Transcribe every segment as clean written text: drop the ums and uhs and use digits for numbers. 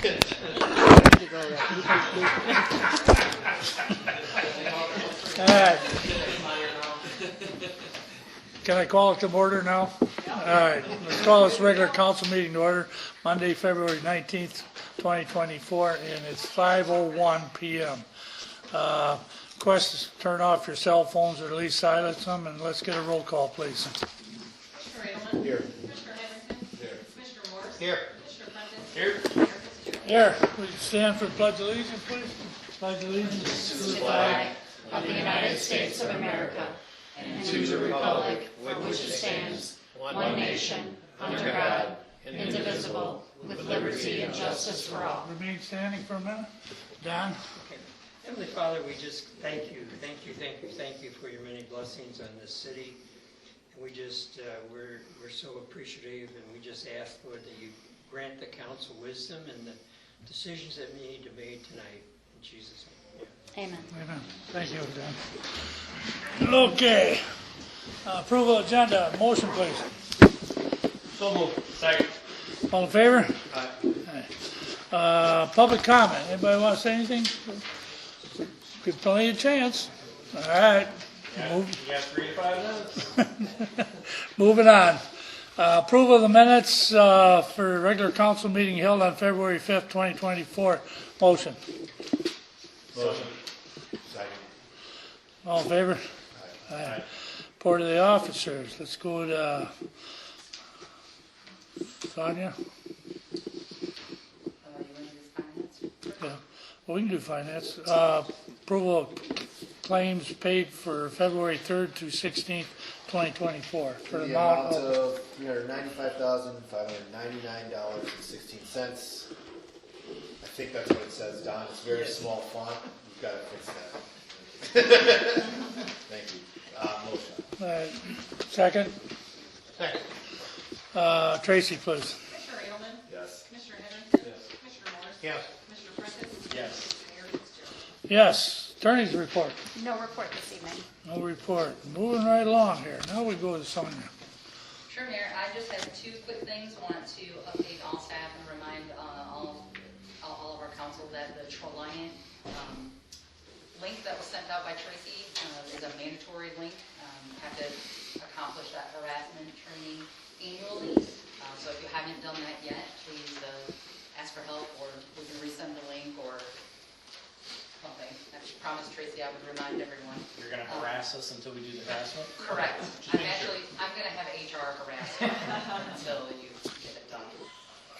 All right. Can I call it to order now? All right, let's call this regular council meeting to order, Monday, February 19th, 2024, and it's 5:01 p.m. Request to turn off your cell phones or at least silence them, and let's get a roll call, please. Commissioner Edelman? Here. Commissioner Henderson? Here. Commissioner Morris? Here. Commissioner Prentice? Here. Mayor Fitzgerald? Here, will you stand for the Pledge of Allegiance, please? Pledge of Allegiance To the flag of the United States of America and to the republic for which it stands, one nation, under God, indivisible, with liberty and justice for all. Remain standing for a minute. Don? Heavenly Father, we just thank you for your many blessings on this city. And we just, we're so appreciative, and we just ask, Lord, that you grant the council wisdom and the decisions that we need to make tonight. In Jesus' name. Amen. Amen. Thank you, Don. Okay. Approval agenda. Motion, please. So moved. Second. All in favor? Aye. Public comment. Anybody want to say anything? Give plenty of chance. All right. You got 3 to 5 minutes. Moving on. Approval of the minutes for regular council meeting held on February 5th, 2024. Motion. Motion. All in favor? Aye. Report of the officers. Let's go to Sonia. You want to do finance? Yeah. Well, we can do finance. Approval of claims paid for February 3rd to 16th, 2024. For The amount of $395,599.16. I think that's what it says, Don. It's very small font. You've got to fix that. Thank you. Motion. Second. Second. Tracy, please. Commissioner Edelman? Yes. Commissioner Henderson? Yes. Commissioner Morris? Yes. Commissioner Prentice? Yes. Mayor Fitzgerald? Yes. Attorney's report. No report this evening. No report. Moving right along here. Now we go to Sonia. Sure, Mayor. I just have 2 quick things. Want to update all staff and remind all of our council that the Troliant link that was sent out by Tracy is a mandatory link. Have to accomplish that harassment training annually. So if you haven't done that yet, please ask for help, or we can resend the link or something. I promised Tracy I would remind everyone. You're going to harass us until we do the harassment? Correct. I'm going to have HR harass you until you get it done.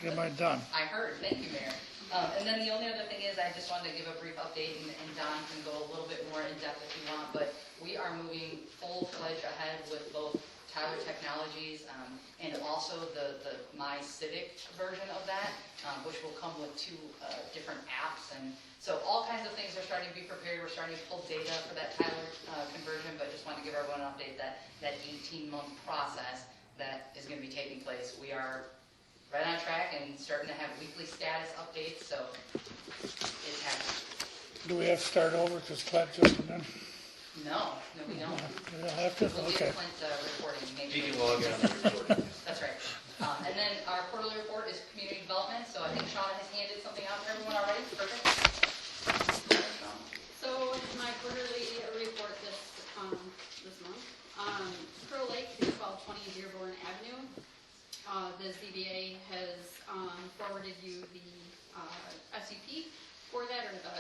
Get mine done. I heard. Thank you, Mayor. And then the only other thing is I just wanted to give a brief update, and Don can go a little bit more in depth if you want, but we are moving full-fledged ahead with both Tyler Technologies and also the My Civic version of that, which will come with 2 different apps. And so all kinds of things are starting to be prepared. We're starting to pull data for that Tyler conversion, but just wanted to give everyone an update that 18-month process that is going to be taking place. We are right on track and starting to have weekly status updates, so it's happening. Do we have to start over because Clint just went in? No, we don't. We don't have to? We'll Okay. get Clint reporting. Make You sure. can log in on the recording. That's right. And then our quarterly report is community development, so I think Shauna has handed something out for everyone already. Perfect. So my quarterly report this month, Crow Lake, 1220 Dearborn Avenue. The ZBA has forwarded you the SUP for that, or the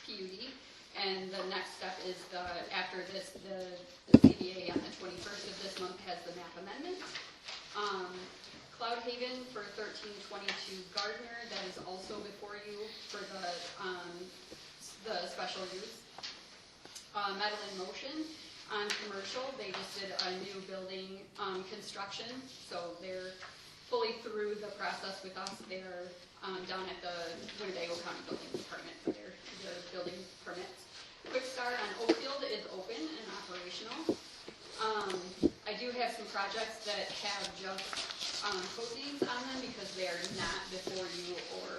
PUD. And the next step is after this, the ZBA on the 21st of this month has the map amendment. Cloud Haven for 1322 Gardner, that is also before you for the special use. Metal in Motion on commercial, they just did a new building construction, so they're fully through the process with us. They're down at the Winnebago County Building Department for their building permits. Quick Start on Oakfield is open and operational. I do have some projects that have just codings on them because they are not before you or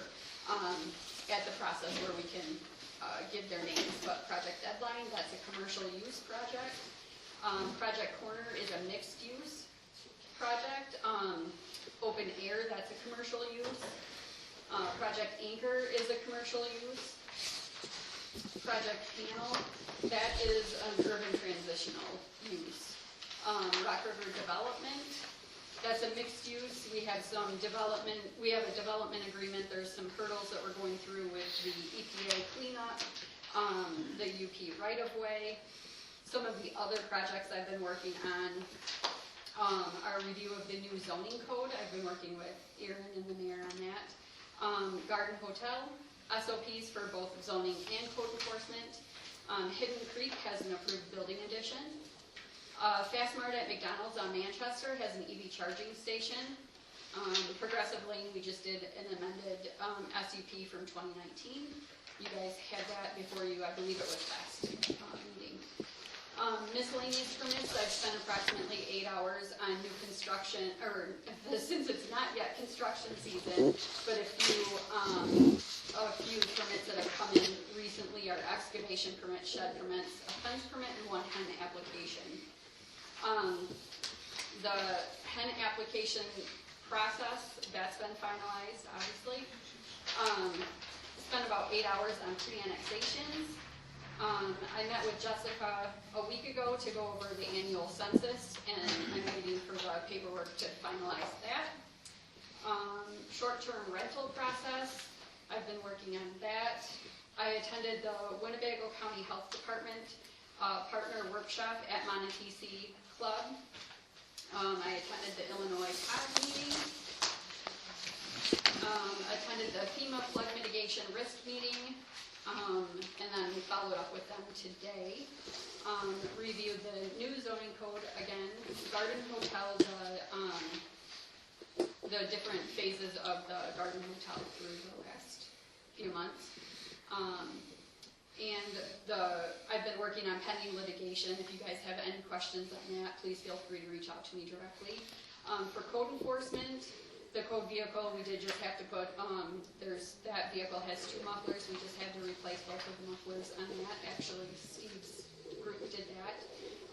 at the process where we can give their names, but Project Deadline, that's a commercial use project. Project Corner is a mixed use project. Open Air, that's a commercial use. Project Anchor is a commercial use. Project Panel, that is an urban transitional use. Rock River Development, that's a mixed use. We have some development, we have a development agreement. There's some hurdles that we're going through with the EPA cleanup, the UP right-of-way. Some of the other projects I've been working on are a review of the new zoning code. I've been working with Erin and the mayor on that. Garden Hotel, SOPs for both zoning and code enforcement. Hidden Creek has an approved building addition. Fast Mart at McDonald's on Manchester has an EV charging station. Progressive Lane, we just did an amended SUP from 2019. You guys had that before you, I believe it was last meeting. Miscellaneous permits, I've spent approximately 8 hours on new construction, or since it's not yet construction season, but a few permits that have come in recently are excavation permits, shed permits, a fence permit, and one hen application. The hen application process, that's been finalized, obviously. Spent about 8 hours on pre-annexations. I met with Jessica a week ago to go over the annual census, and I'm waiting for the paperwork to finalize that. Short-term rental process, I've been working on that. I attended the Winnebago County Health Department partner workshop at Montecito Club. I attended the Illinois COG meeting. Attended the FEMA flood mitigation risk meeting. And then we followed up with them today. Reviewed the new zoning code again, Garden Hotel, the different phases of the Garden Hotel through the last few months. I've been working on pending litigation. If you guys have any questions on that, please feel free to reach out to me directly. For code enforcement, the code vehicle, we did just have to put, that vehicle has 2 mufflers. We just had to replace both of the mufflers on that. Actually, Steve's group did that.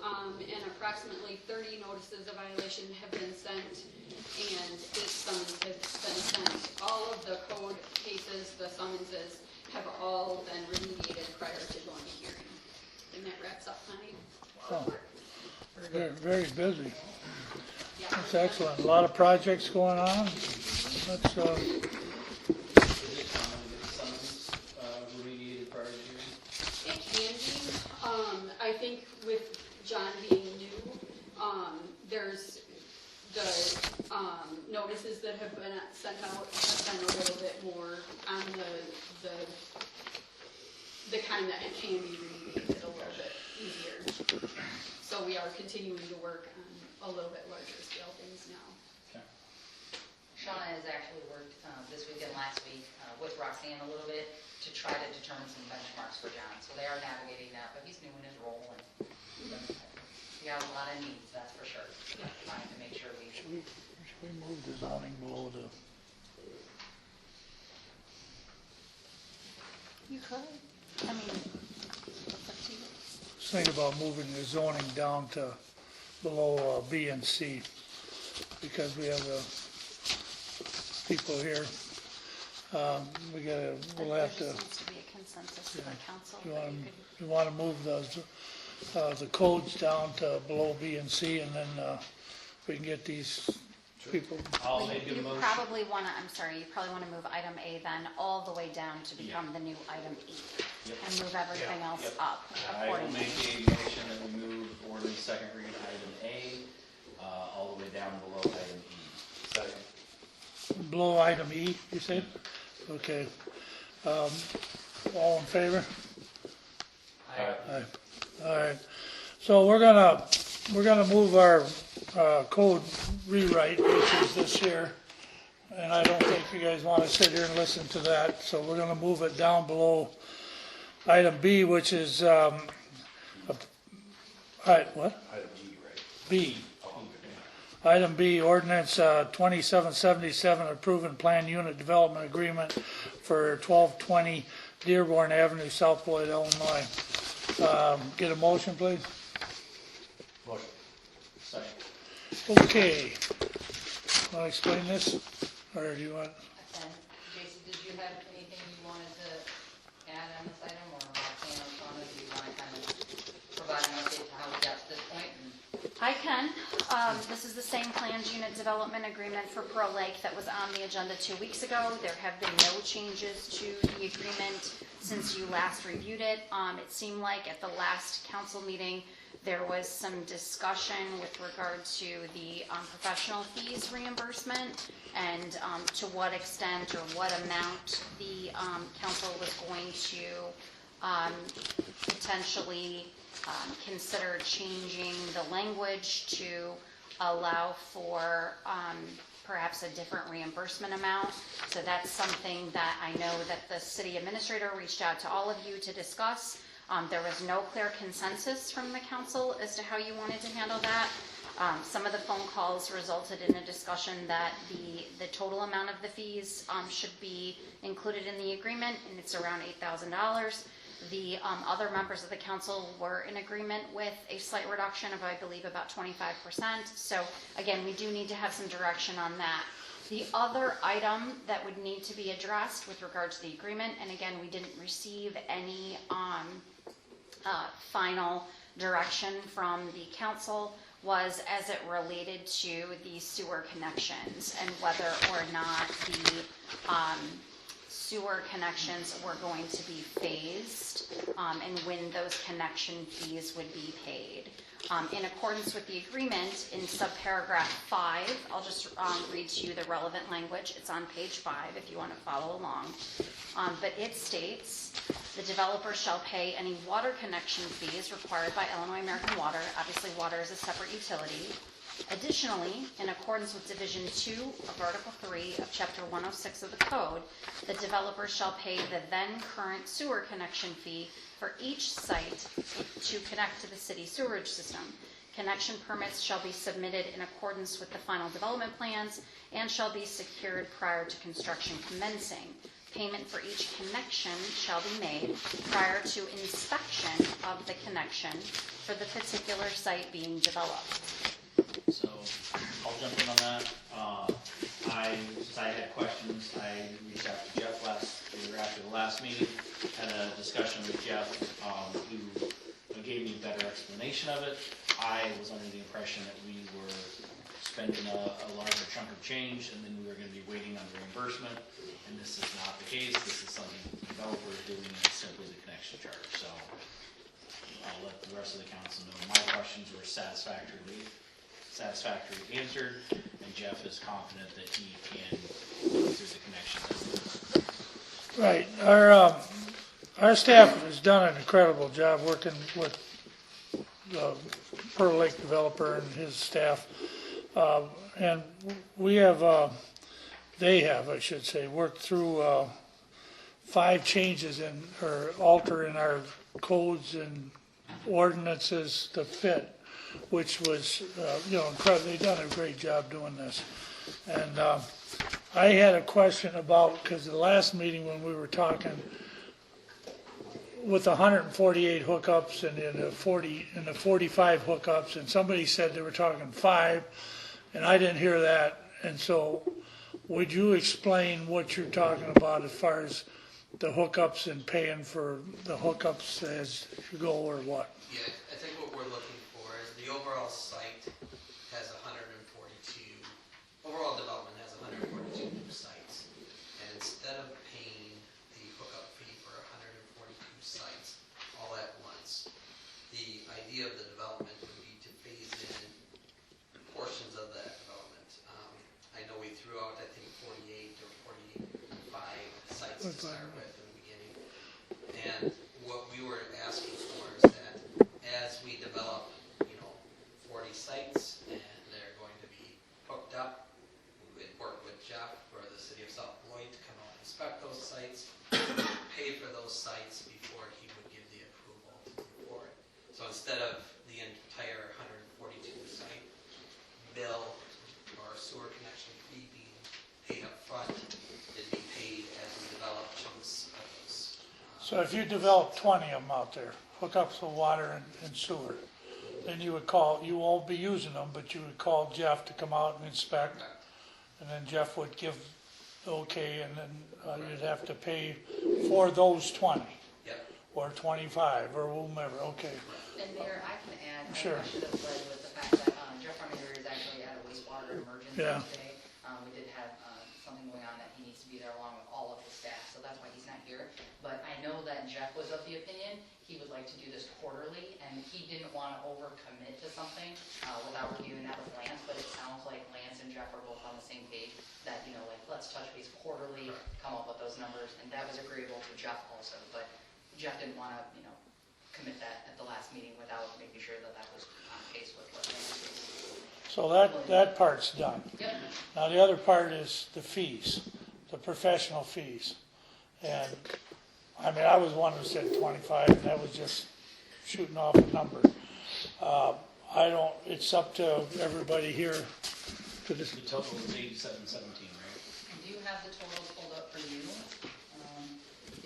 And approximately 30 notices of violation have been sent, and 8 summonses have been sent. All of the code cases, the summonses, have all been remediated prior to going to hearing. And that wraps up my report. Very, very busy. Yeah. That's excellent. A lot of projects going on. That's, Remediated prior to hearing? It can be. I think with John being new, there's the notices that have been sent out have been a little bit more on the kind that it can be remediated a little bit easier. So we are continuing to work on a little bit larger scale things now. Okay. Shauna has actually worked this week and last week with Roxanne a little bit to try to determine some benchmarks for John. So they are navigating that, but he's new in his role, and he got a lot of needs, that's for sure. Trying to make sure we. should we move the zoning below the, You could. I mean, it's up to you. think about moving the zoning down to below B and C, because we have people here. We'll have to. There just needs to be a consensus for the council. You want to move the codes down to below B and C, and then we can get these people. I'll make a You motion. probably want to, I'm sorry, you probably want to move item A then all the way down to become the new item E. Yep. And move everything else Yep. up I will accordingly. make a motion that we move ordinance second reading item A, all the way down below item E. Second. Below item E, you said? Okay. All in favor? Aye. All right. So we're gonna move our code rewrite, which is this here. And I don't think you guys want to sit here and listen to that, so we're gonna move it down below item B, which is, what? Item G, right? B. Item B, ordinance 2777, approving plan unit development agreement for 1220 Dearborn Avenue, South Beloit, Illinois. Get a motion, please? Motion. Second. Okay. Want to explain this? Or do you want? And Jason, did you have This is the same planned unit development agreement for Pearl Lake that was on the agenda 2 weeks ago. There have been no changes to the agreement since you last reviewed it. It seemed like at the last council meeting, there was some discussion with regard to the professional fees reimbursement and to what extent or what amount the council was going to potentially consider changing the language to allow for perhaps a different reimbursement amount. So that's something that I know that the city administrator reached out to all of you to discuss. There was no clear consensus from the council as to how you wanted to handle that. Some of the phone calls resulted in a discussion that the total amount of the fees should be included in the agreement, and it's around $8,000. The other members of the council were in agreement with a slight reduction of, I believe, about 25%. So again, we do need to have some direction on that. The other item that would need to be addressed with regard to the agreement, and again, we didn't receive any final direction from the council, was as it related to the sewer connections and whether or not the sewer connections were going to be phased and when those connection fees would be paid. In accordance with the agreement, in subparagraph 5, I'll just read to you the relevant language. It's on page 5 if you want to follow along. But it states, the developer shall pay any water connection fees required by Illinois American Water. Obviously, water is a separate utility. Additionally, in accordance with Division 2 of Article 3 of Chapter 106 of the Code, the developer shall pay the then current sewer connection fee for each site to connect to the city sewerage system. Connection permits shall be submitted in accordance with the final development plans and shall be secured prior to construction commencing. Payment for each connection shall be made prior to inspection of the connection for the particular site being developed. So I'll jump in on that. Since I had questions, I reached out to Jeff after the last meeting, had a discussion with Jeff, who gave me a better explanation of it. I was under the impression that we were spending a larger chunk of change and then we were going to be waiting on the reimbursement, and this is not the case. This is something the developer is doing, and it's simply the connection charge. So I'll let the rest of the council know my questions were satisfactorily answered, and Jeff is confident that he can go through the connection. Right. Our staff has done an incredible job working with the Pearl Lake developer and his staff. And we have, they have, I should say, worked through 5 changes or alter in our codes and ordinances to fit, which was, incredible. They've done a great job doing this. And I had a question about, because the last meeting when we were talking, with 148 hookups and in the 45 hookups, and somebody said they were talking 5, and I didn't hear that. And so, would you explain what you're talking about as far as the hookups and paying for the hookups as you go, or what? Yeah, I think what we're looking for is the overall site has 142, overall development has 142 new sites. And instead of paying the hookup fee for 142 sites all at once, the idea of the development would be to phase in portions of that development. I know we threw out, I think, 48 or 45 sites to start with in the beginning. And what we were asking for is that as we develop, 40 sites and they're going to be hooked up, we would work with Jeff or the city of South Beloit to come out and inspect those sites, pay for those sites before he would give the approval to move forward. So instead of the entire 142 site bill or sewer connection fee being paid up front, it'd be paid as we develop chunks of those. So if you develop 20 of them out there, hookups of water and sewer, then you won't be using them, but you would call Jeff to come out and inspect, and then Jeff would give the okay, and then you'd have to pay for those 20. Yep. Or 25, or whomever, okay. And Mayor, I can add, Sure. I should have led with the fact that Jeff Armiger is actually an emergency Yeah. today. We did have something going on that he needs to be there along with all of his staff, so that's why he's not here. But I know that Jeff was of the opinion he would like to do this quarterly, and he didn't want to overcommit to something without reviewing that with Lance, but it sounds like Lance and Jeff are both on the same page that, you know, like, let's touch base quarterly, come up with those numbers, and that was agreeable to Jeff also, but Jeff didn't want to, you know, commit that at the last meeting without making sure that that was on pace with what Lance was. So that part's done. Yep. Now, the other part is the fees, the professional fees. And, I mean, I was one who said 25, and that was just shooting off a number. It's up to everybody here to this. The total is 8717, right? Do you have the totals pulled up for you?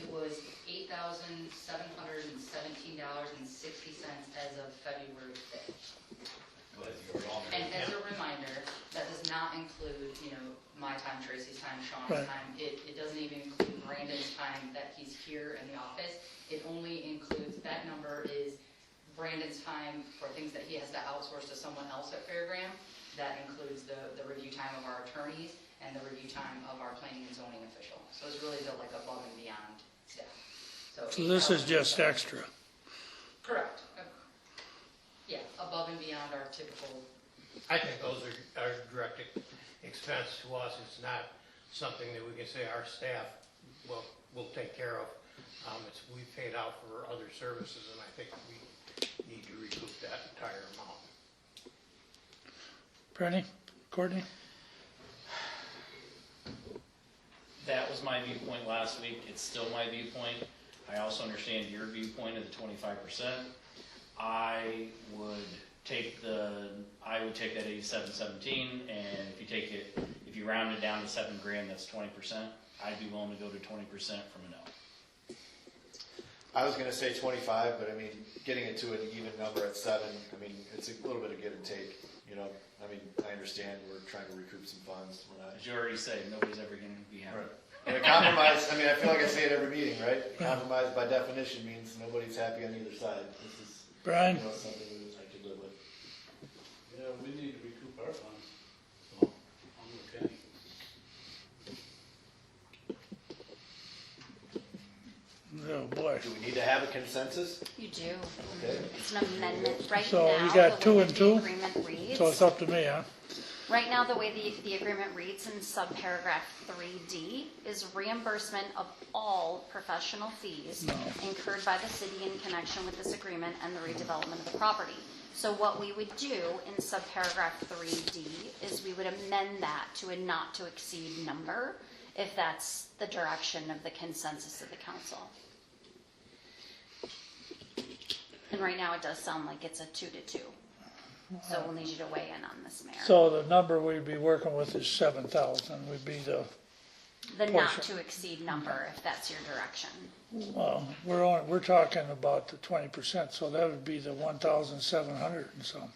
It was $8,717.60 as of February 5th. And as a reminder, that does not include, you know, my time, Tracy's time, Sean's Right. time. It doesn't even include Brandon's time that he's here in the office. It only includes, that number is Brandon's time for things that he has to outsource to someone else at Fairgraham. That includes the review time of our attorneys and the review time of our planning and zoning official. So it's really the like above and beyond staff. So this is just 8,000. extra. Correct. Yeah, above and beyond our typical. I think those are direct expense to us. It's not something that we can say our staff will take care of. We paid out for other services, and I think we need to recoup that entire amount. Bernie, Courtney? That was my viewpoint last week. It's still my viewpoint. I also understand your viewpoint of the 25%. I would take that 8717, and if you round it down to $7,000, that's 20%. I'd be willing to go to 20% from a no. I was gonna say 25, but I mean, getting it to an even number at 7, I mean, it's a little bit of give and take, you know. I mean, I understand we're trying to recoup some funds. We're not. As you already said, nobody's ever going to be happy. Right. And a compromise, I mean, I feel like I say it every meeting, right? A compromise by definition means nobody's happy on either side. This is, Brian? you know, something I could live with. Yeah, we need to recoup our funds, so I'm okay. Oh, boy. Do we need to have a consensus? You do. Okay. It's an amendment. Right So now, you got the 2 way and that 2? the agreement reads. So it's up to me, huh? Right now, the way the agreement reads in subparagraph 3D is reimbursement of all professional fees incurred by the city in connection with this agreement and the redevelopment of the property. So what we would do in subparagraph 3D is we would amend that to a not to exceed number, if that's the direction of the consensus of the council. And right now, it does sound like it's a 2-2. So we'll need you to weigh in on this, Mayor. So the number we'd be working with is 7,000 would be the, The not portion. to exceed number, if that's your direction. well, we're talking about the 20%, so that would be the 1,700 and some.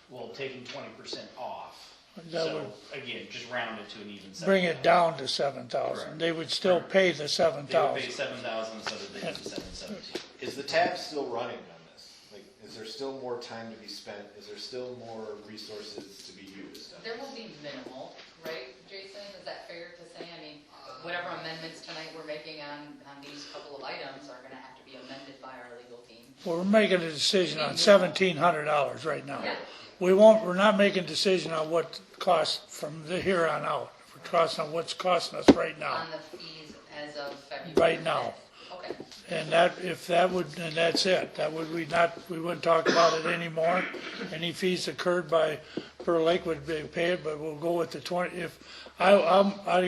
Well, taking 20% off. That So, would again, just round it to an even 7,000. bring it down to 7,000. Correct. They would still pay the They would 7,000. pay 7,000 instead of the 717. Is the tab still running on this? Like, is there still more time to be spent? Is there still more resources to be used? There will be minimal, right, Jason? Is that fair to say? I mean, whatever amendments tonight we're making on these couple of items are gonna have to be amended by our legal team. Well, we're making a decision on $1,700 right now. Yeah. We're not making a decision on what costs from here on out. We're costing on what's costing us right now. On the fees as of February. Right now. 5th. Okay. And and that's it. We wouldn't talk about it anymore. Any fees incurred by Pearl Lake would be paid, but we'll go with the 20. If I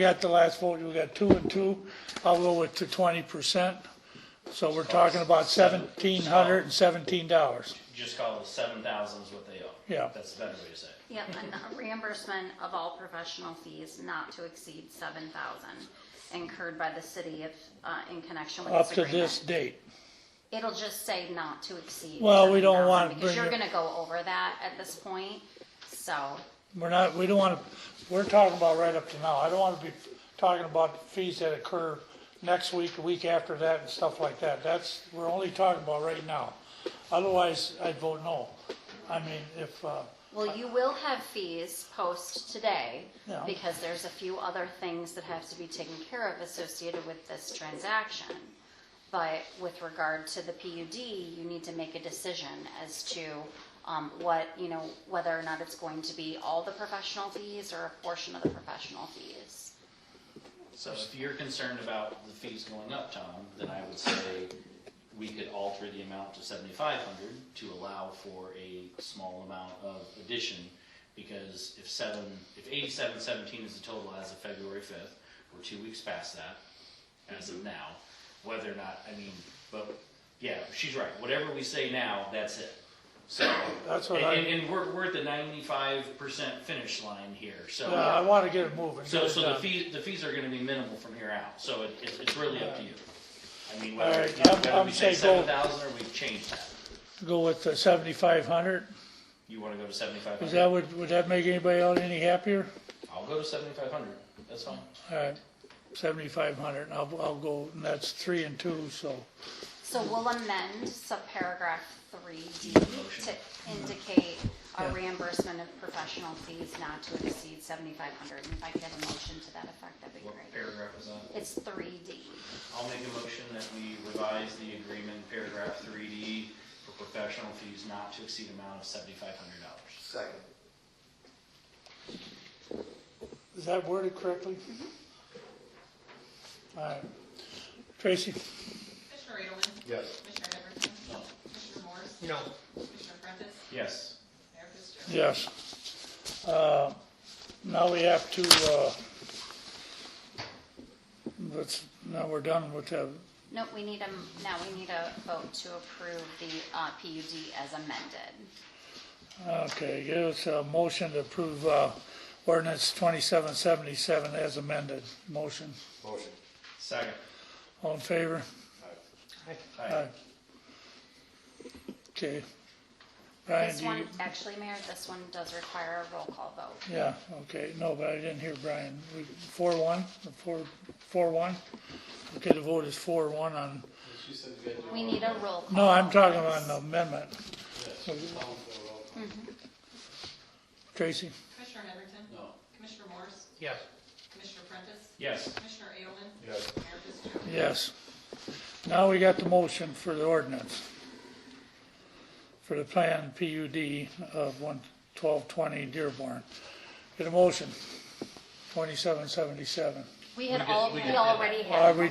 got the last vote, we got 2 and 2. I'll go with the 20%. So we're talking about $1,717. Just call it 7,000 is what they owe. Yeah. That's the better way to say it. Yep, and a reimbursement of all professional fees not to exceed 7,000 incurred by the city in connection with Up this to agreement. this date. It'll just say not to exceed. Well, we don't 7,000 want to because bring you're it- gonna go over that at this point, so. We don't want to, we're talking about right up to now. I don't want to be talking about fees that occur next week, the week after that and stuff like that. We're only talking about right now. Otherwise, I'd vote no. I mean, if, Well, Well, you will have fees post today, Yeah. because there's a few other things that have to be taken care of associated with this transaction. But with regard to the PUD, you need to make a decision as to whether or not it's going to be all the professional fees or a portion of the professional fees. So if you're concerned about the fees going up, Tom, then I would say we could alter the amount to $7,500 to allow for a small amount of addition, because if 8717 is the total as of February 5th, we're 2 weeks past that as of now. Whether or not, but yeah, she's right. Whatever we say now, that's it. So, That's what and we're at the 95% finish line here. So, I want to get it moving. so get it the done. fees are going to be minimal from here out. So it's really up to you. All Whether, right, whether I'm we say saying go- 7,000 or we've changed that. Go with the 7,500. You want to go to 7,500? Is that would that make anybody else any happier? I'll go to 7,500. That's fine. All right, 7,500, and I'll go, and that's 3 and 2, so, So we'll amend subparagraph 3D Motion. to indicate a Yeah. reimbursement of professional fees not to exceed 7,500. And if I could have a motion to that effect, that'd be What great. paragraph is that? It's 3D. I'll make a motion that we revise the agreement, paragraph 3D, for professional fees not to exceed amount of $7,500. Second. is that worded correctly? All right, Tracy? Commissioner Edelman? Yes. Commissioner Everton? No. Commissioner Morris? No, Commissioner Prentice? Yes. Mayor Fitzgerald? Yes. Now we have to, now we're done with the, No, we need a vote to approve the PUD as amended. okay, give us a motion to approve ordinance 2777 as amended. Motion. Motion. Second. All in favor? Aye. Okay. Brian, This do you? one, actually, Mayor, this one does require a roll call vote. Yeah, okay, no, but I didn't hear Brian. 4-1, 4-1? Okay, the vote is 4-1 on, She said you gotta do. We need a roll call. no, I'm talking on the amendment. Yes, Tom will roll. Tracy? Commissioner Everton? No. Commissioner Morris? yes. Commissioner Prentice? Yes. Commissioner Edelman? Yes. Mayor Fitzgerald? Yes. Now we got the motion for the ordinance. For the planned PUD of 1220 Dearborn. Get a motion, 2777. We already had. Are we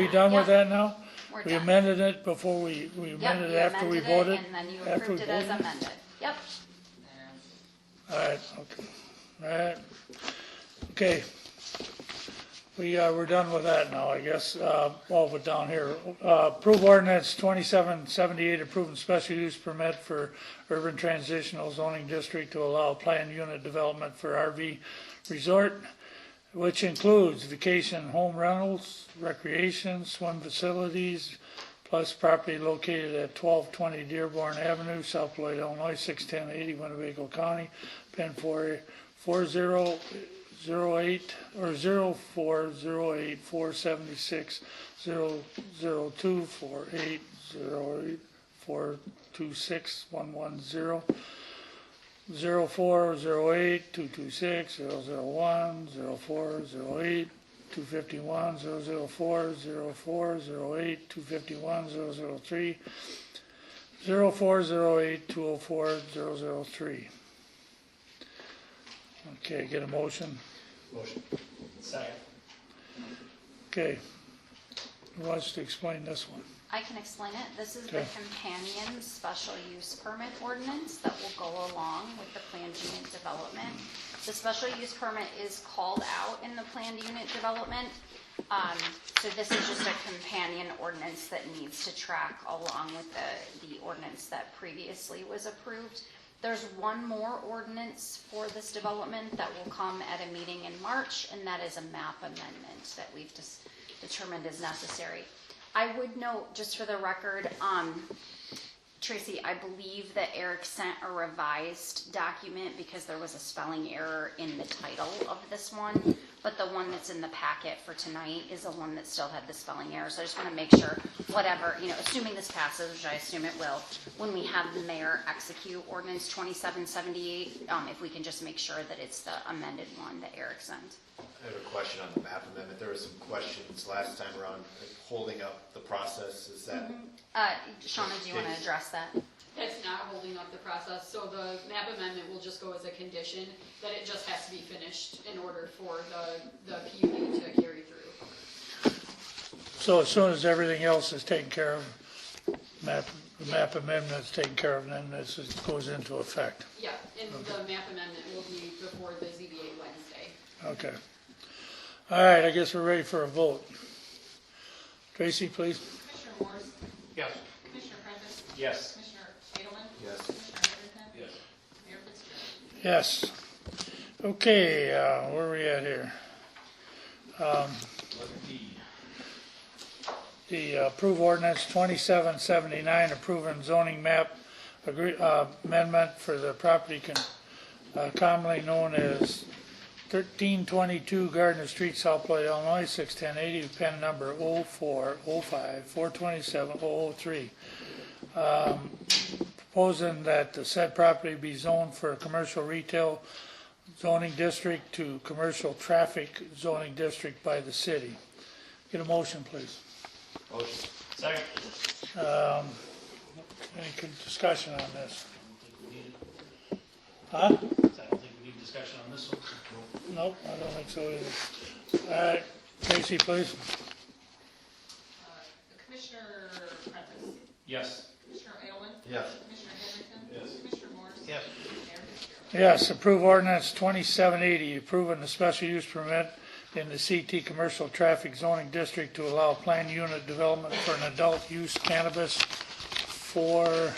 done with that now? We're We done. amended it before we Yep, amended it you after we amended it, voted? and then you After we approved it as voted? amended. Yep. All right, okay. All right. Okay. We're done with that now, I guess. All but down here. Approve ordinance 2778, approving special use permit for urban transitional zoning district to allow planned unit development for RV resort, which includes vacation home rentals, recreation, swim facilities, plus property located at 1220 Dearborn Avenue, South Beloit, Illinois, 61080, Winnebago County, PIN 4008 or 0408 476 002 4808 426 110 0408 226 001 0408 251 004 0408 251 003 0408 204 003. Okay, get a motion. Motion. Second. Okay. Who wants to explain this one? I can explain it. This is the Okay. companion special use permit ordinance that will go along with the planned unit development. The special use permit is called out in the planned unit development. So this is just a companion ordinance that needs to track along with the ordinance that previously was approved. There's one more ordinance for this development that will come at a meeting in March, and that is a map amendment that we've just determined is necessary. I would note, just for the record, Tracy, I believe that Eric sent a revised document because there was a spelling error in the title of this one, but the one that's in the packet for tonight is the one that still had the spelling error. So I just want to make sure, whatever, assuming this passes, which I assume it will, when we have the mayor execute ordinance 2778, if we can just make sure that it's the amended one that Eric sent. I have a question on the map amendment. There were some questions last time around holding up the process. Is that? Shauna, do you want to address that? It's not holding up the process, so the map amendment will just go as a condition that it just has to be finished in order for the PUD to carry through. So as soon as everything else is taken care of, the map amendment is taken care of, then this goes into effect. Yeah, and the map amendment will be before the ZBA Wednesday. Okay. All right, I guess we're ready for a vote. Tracy, please. Commissioner Morris? Yes. Commissioner Prentice? Yes. Commissioner Edelman? Yes. Commissioner Heatherington? Yes. Mayor Fitzgerald? Yes. Okay, where are we at here? The approve ordinance 2779, approving zoning map amendment for the property commonly known as 1322 Gardner Street, South Beloit, Illinois, 61080, pen number 0405427003. Proposing that the said property be zoned for a commercial retail zoning district to commercial traffic zoning district by the city. Get a motion, please. Motion. Second. Any discussion on this? I Huh? don't think we need discussion on this one. Nope, I don't think so either. All right, Tracy, please. Commissioner Prentice? Yes. Commissioner Edelman? Yes. Commissioner Heatherington? Yes. Commissioner Morris? Yes. Mayor Fitzgerald? Yes, approve ordinance 2780, approving the special use permit in the CT Commercial Traffic Zoning District to allow planned unit development for an adult use cannabis for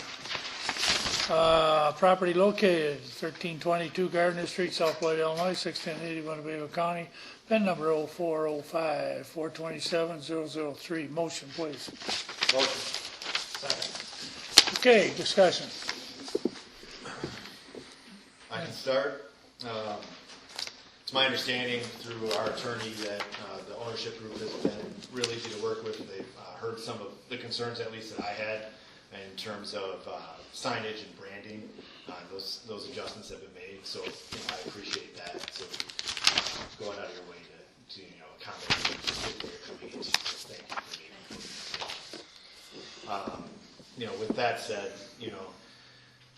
property located 1322 Gardner Street, South Beloit, Illinois, 1680, Winnebago County, pen number 0405427003. Motion, please. Motion. Second. Okay, discussion. I can start. It's my understanding through our attorney that the ownership group has been really easy to work with. They've heard some of the concerns, at least that I had, in terms of signage and branding. Those adjustments have been made, so I appreciate that. So going out of your way to accommodate what you're coming into. So thank you for me. With that said,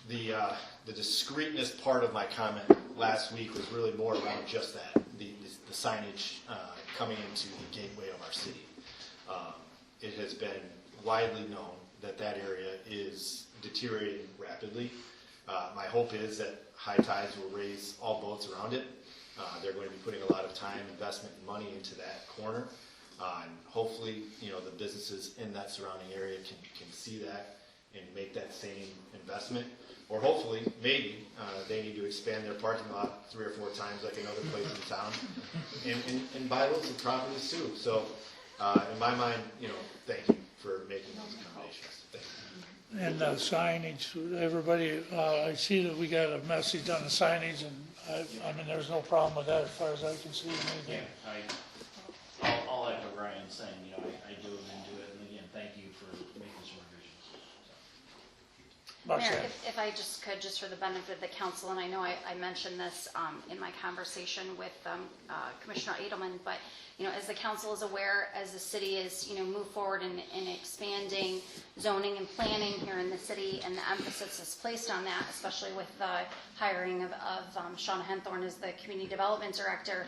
the discreteness part of my comment last week was really more around just that, the signage coming into the gateway of our city. It has been widely known that area is deteriorating rapidly. My hope is that high tides will raise all boats around it. They're going to be putting a lot of time, investment, and money into that corner. And hopefully, the businesses in that surrounding area can see that and make that same investment. Or hopefully, maybe, they need to expand their parking lot 3 or 4 times like another place in town and buy lots of properties too. So, in my mind, thank you for making those accommodations. Thank you. And signage, everybody, I see that we got a message on the signage, and I mean, there's no problem with that as far as I can see. Yeah, I'll echo Brian's saying, I do into it, and again, thank you for making some revisions. Mayor, if I just could, just for the benefit of the council, and I know I mentioned this in my conversation with Commissioner Edelman, but as the council is aware, as the city is move forward in expanding zoning and planning here in the city, and the emphasis is placed on that, especially with the hiring of Shauna Henthorn as the community development director.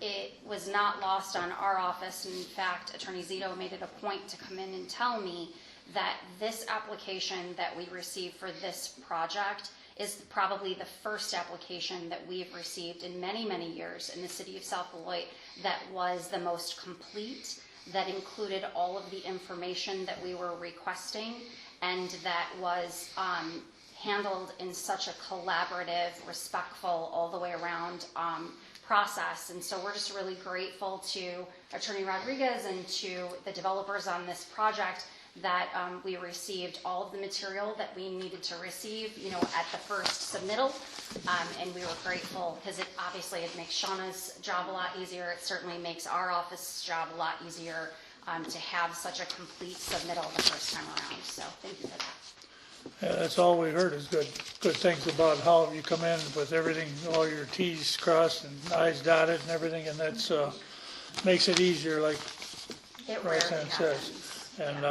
It was not lost on our office. In fact, Attorney Zito made it a point to come in and tell me that this application that we received for this project is probably the first application that we've received in many, many years in the city of South Beloit that was the most complete, that included all of the information that we were requesting, and that was handled in such a collaborative, respectful, all the way around process. And so we're just really grateful to Attorney Rodriguez and to the developers on this project that we received all of the material that we needed to receive, you know, at the first submittal. And we were grateful because it makes Shauna's job a lot easier. It certainly makes our office job a lot easier to have such a complete submittal the first time around. So thank you for that. Yeah, that's all we heard is good things about how you come in with everything, all your T's crossed and I's dotted and everything, and that's, makes it easier, like It rarely Roseanne says. happens. And,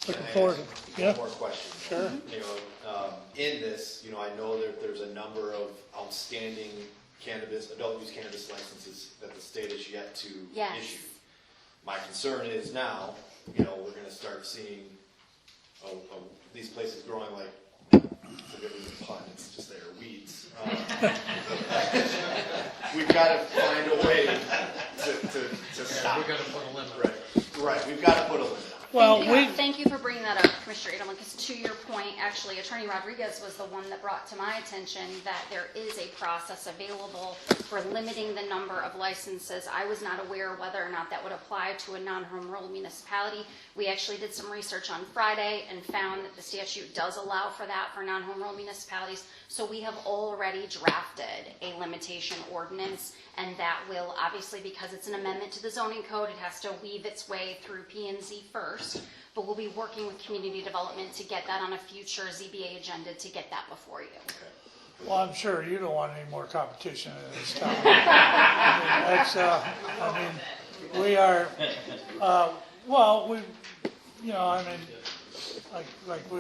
looking forward to it. Yeah, One more question. sure. You know, in this, you know, I know that there's a number of outstanding adult use cannabis licenses that the state has yet to Yes. issue. My concern is now, you know, we're gonna start seeing, these places growing like, forgive me the pun, it's just there, weeds. We've gotta find a way to stop. We're gonna put a limit. Right, we've gotta put a limit on it. Well, Thank you for bringing that up, Commissioner Edelman, because to your point, actually, Attorney Rodriguez was the one that brought to my attention that there is a process available for limiting the number of licenses. I was not aware whether or not that would apply to a non-home rule municipality. We actually did some research on Friday and found that the statute does allow for that for non-home rule municipalities. So we have already drafted a limitation ordinance, and that will, obviously, because it's an amendment to the zoning code, it has to weave its way through P&Z first. But we'll be working with community development to get that on a future ZBA agenda to get that before you. well, I'm sure you don't want any more competition in this town. I mean, we are,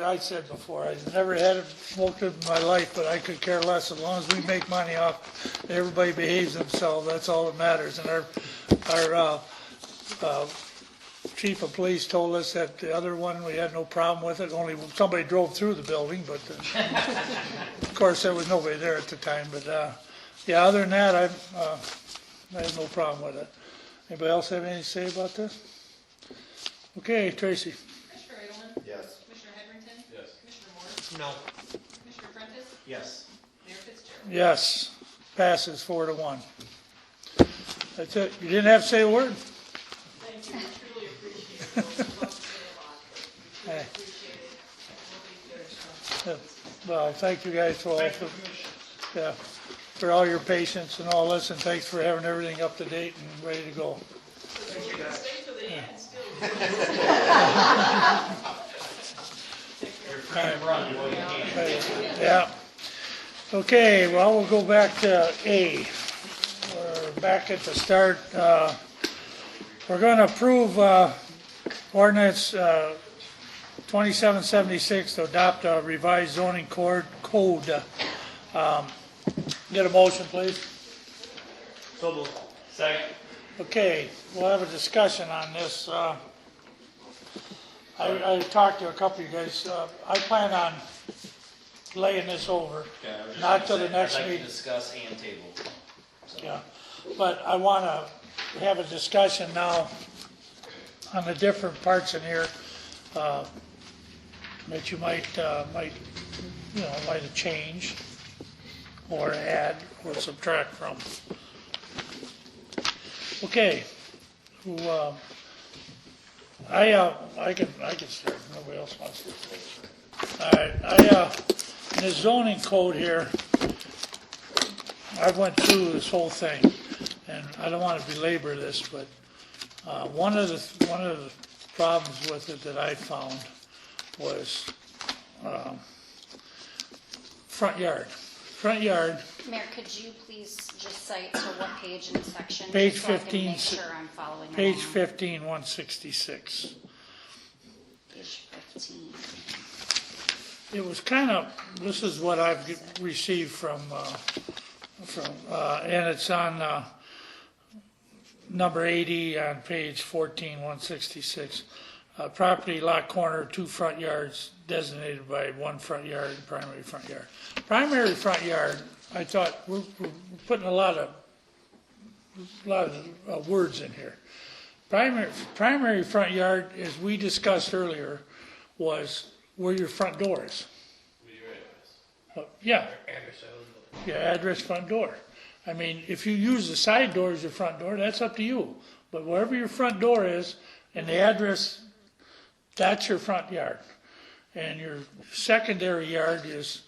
I said before, I never had smoked in my life, but I could care less as long as we make money off, and everybody behaves themselves, that's all that matters. And our chief of police told us that the other one, we had no problem with it, only somebody drove through the building, but of course there was nobody there at the time. But other than that, I have no problem with it. Anybody else have anything to say about this? Okay, Tracy. Commissioner Edelman? Yes. Commissioner Heatherington? Yes. Commissioner Morris? No. Commissioner Prentice? Yes. Mayor Fitzgerald? Yes, passes 4-1. That's it. You didn't have to say a word. Thank you, we truly appreciate it. We'd love to say a lot, but we truly Hey. appreciate it. Nobody's there, so. Well, thank you guys for all your patience and all this, and thanks for having everything up to date and ready to go. Stay to the end, still. You're free to run, do what you can. Yeah. Okay, well, we'll go back to A. We're back at the start. We're going to approve ordinance 2776 to adopt a revised zoning code. Get a motion, please. So moved. Second. Okay, we'll have a discussion on this. I talked to a couple of you guys. I plan on laying this over, Okay, I was just not till gonna the say, next I'd like meeting. to discuss and table. So. Yeah, but I want to have a discussion now on the different parts in here that you might change or add or subtract from. Okay, I can start. Nobody else wants to. All right, in the zoning code here, I went through this whole thing, and I don't want to belabor this, but one of the problems with it that I found was front yard. Front yard, Mayor, could you please just cite to what page and section? Page just so I can 15, make sure I'm following page along. 15, 166. Page 15. It was kind of, this is what I've received from and it's on number 80 on page 14, 166. Property lot corner, 2 front yards designated by 1 front yard and primary front yard. Primary front yard, I thought we're putting a lot of words in here. Primary front yard, as we discussed earlier, was where your front door is. Yeah, Anderson. your address front door. I mean, if you use the side door as your front door, that's up to you. But wherever your front door is and the address, that's your front yard. And your secondary yard is,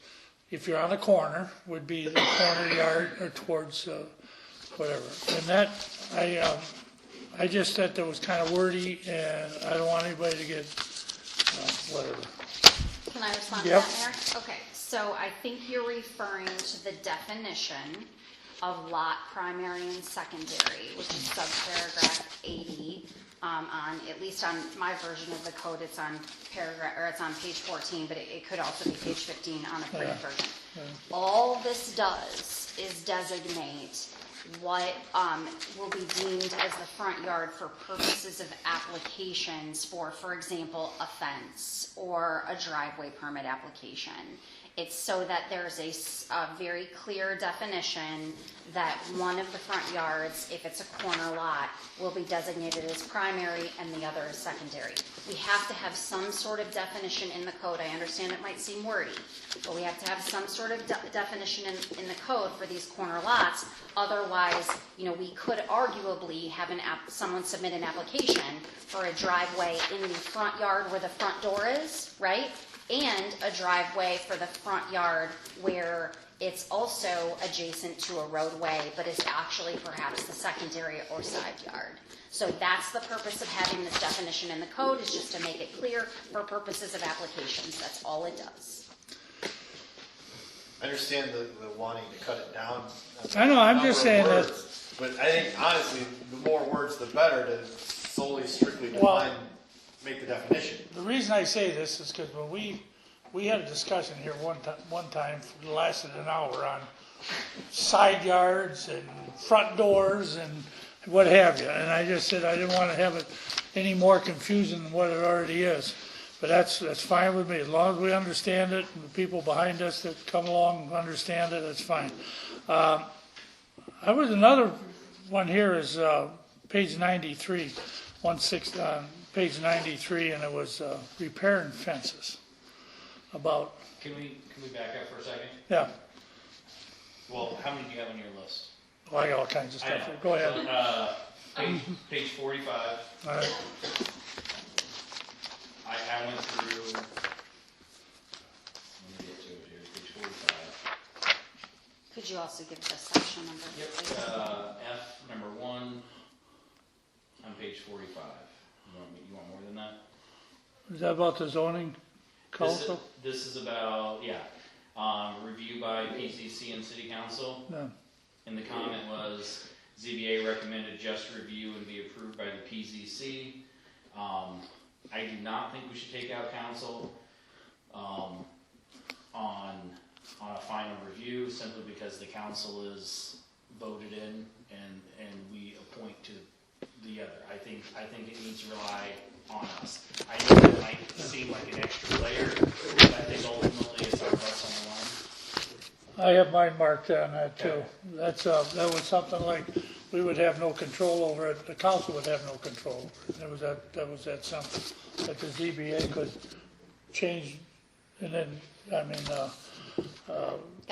if you're on a corner, would be the corner yard or towards whatever. And that, I just thought that was kind of wordy, and I don't want anybody to get whatever. Can I respond to Yep. that, Mayor? Okay, so I think you're referring to the definition of lot primary and secondary, which is subparagraph 80. On, at least on my version of the code, it's on paragraph, or it's on page 14, but it could also be page 15 on a printed version. All this does is designate what will be deemed as the front yard for purposes of applications for example, a fence or a driveway permit application. It's so that there's a very clear definition that one of the front yards, if it's a corner lot, will be designated as primary and the other as secondary. We have to have some sort of definition in the code. I understand it might seem wordy, but we have to have some sort of definition in the code for these corner lots. Otherwise, we could arguably have someone submit an application for a driveway in the front yard where the front door is, right? And a driveway for the front yard where it's also adjacent to a roadway, but is actually perhaps the secondary or side yard. So that's the purpose of having this definition in the code, is just to make it clear for purposes of applications. That's all it does. I understand the wanting to cut it down. I know, I'm just saying that. But I think honestly, the more words, the better to solely, strictly Well, define, make the definition. The reason I say this is because when we had a discussion here one time that lasted an hour on side yards and front doors and what have you. And I just said I didn't want to have it any more confusing than what it already is. But that's fine with me. As long as we understand it and the people behind us that come along understand it, that's fine. I was another one here is page 93, page 93, and it was repairing fences. About, Can we back up for a second? yeah, Well, how many do you have on your list? well, I got all kinds of I stuff. know. Go ahead. So, page 45, All right. I went through, let me get to it here, page 45. Could you also give the section number? Yep, please? F number 1 on page 45. You want more than that? Is that about the zoning council? This is about, review by PCC and City Council. No. And the comment was, ZBA recommended just review and be approved by the PCC. I do not think we should take out council on a final review, simply because the council is voted in and we appoint to the other. I think it needs to rely on us. I know that might seem like an extra layer, but I think ultimately it's our butts on the line. I have mine marked on that too. That was something like we would have no control over it. The council would have no control over it. That was that something that the ZBA could change, and then Got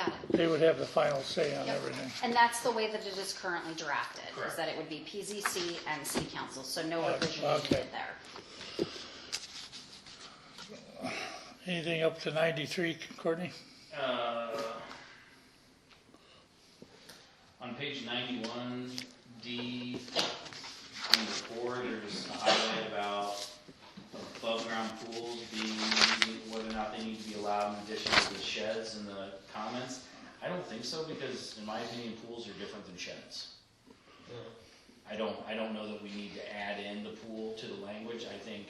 it. they would have the final say on Yep. everything. And that's the way that it is currently drafted, is Correct. that it would be PZC and City Council, so no revision Okay. needed there. Anything up to 93, Courtney? On page 91D, number 4, there's a highlight about above ground pools whether or not they need to be allowed in addition to the sheds and the comments. I don't think so, because in my opinion, pools are different than sheds. I don't know that we need to add in the pool to the language. I think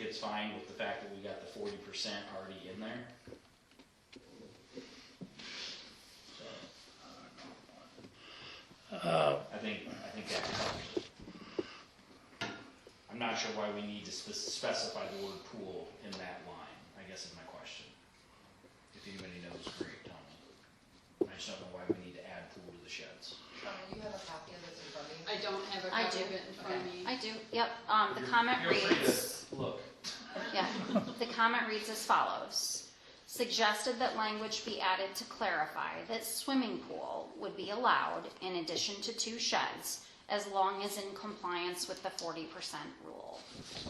it's fine with the fact that we got the 40% already in there. I think that covers it. I'm not sure why we need to specify the word pool in that line, I guess is my question. If anybody knows, great, tell me. I just don't know why we need to add pool to the sheds. You have a copy of this in front of you? I don't have a I copy do. of it in front of me. I do, yep. The comment Feel free reads, to look. yeah, the comment reads as follows. suggested that language be added to clarify that swimming pool would be allowed in addition to 2 sheds as long as in compliance with the 40% rule.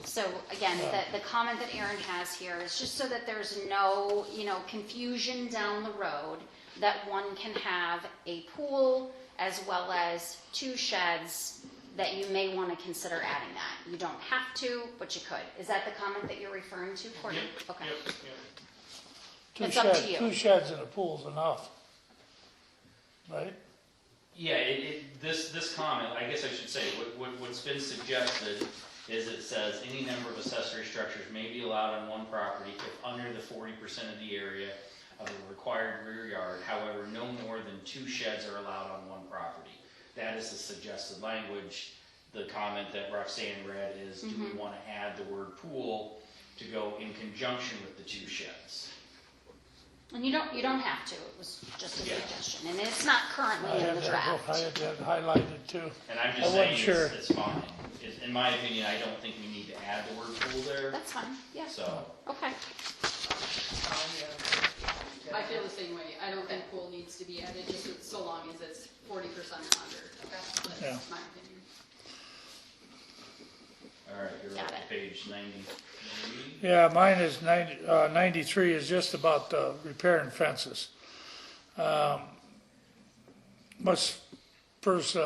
So again, the comment that Aaron has here is just so that there's no, confusion down the road, that one can have a pool as well as 2 sheds, that you may want to consider adding that. You don't have to, but you could. Is that the comment that you're referring to, Courtney? Yep, Okay. yep, yep. It's up to you. 2 sheds and a pool's enough, right? Yeah, this comment, I guess I should say, what's been suggested is it says any number of accessory structures may be allowed on one property if under the 40% of the area of the required rear yard. However, no more than 2 sheds are allowed on one property. That is the suggested language. The comment that Roxanne read is, do we want to add the word pool to go in conjunction with the 2 sheds? And you don't have to. It was just a suggestion, and it's not currently I in had the that draft. highlighted too. And I'm I just wasn't saying sure. it's fine. In my opinion, I don't think we need to add the word pool there. That's fine. Yeah. So, Okay. I feel the same way. I don't think pool needs to be added, just so long as it's 40% or under. That's Yeah. my opinion. all right, you're Got up to it. page 93. Yeah, mine is 93 is just about the repairing fences. Must first,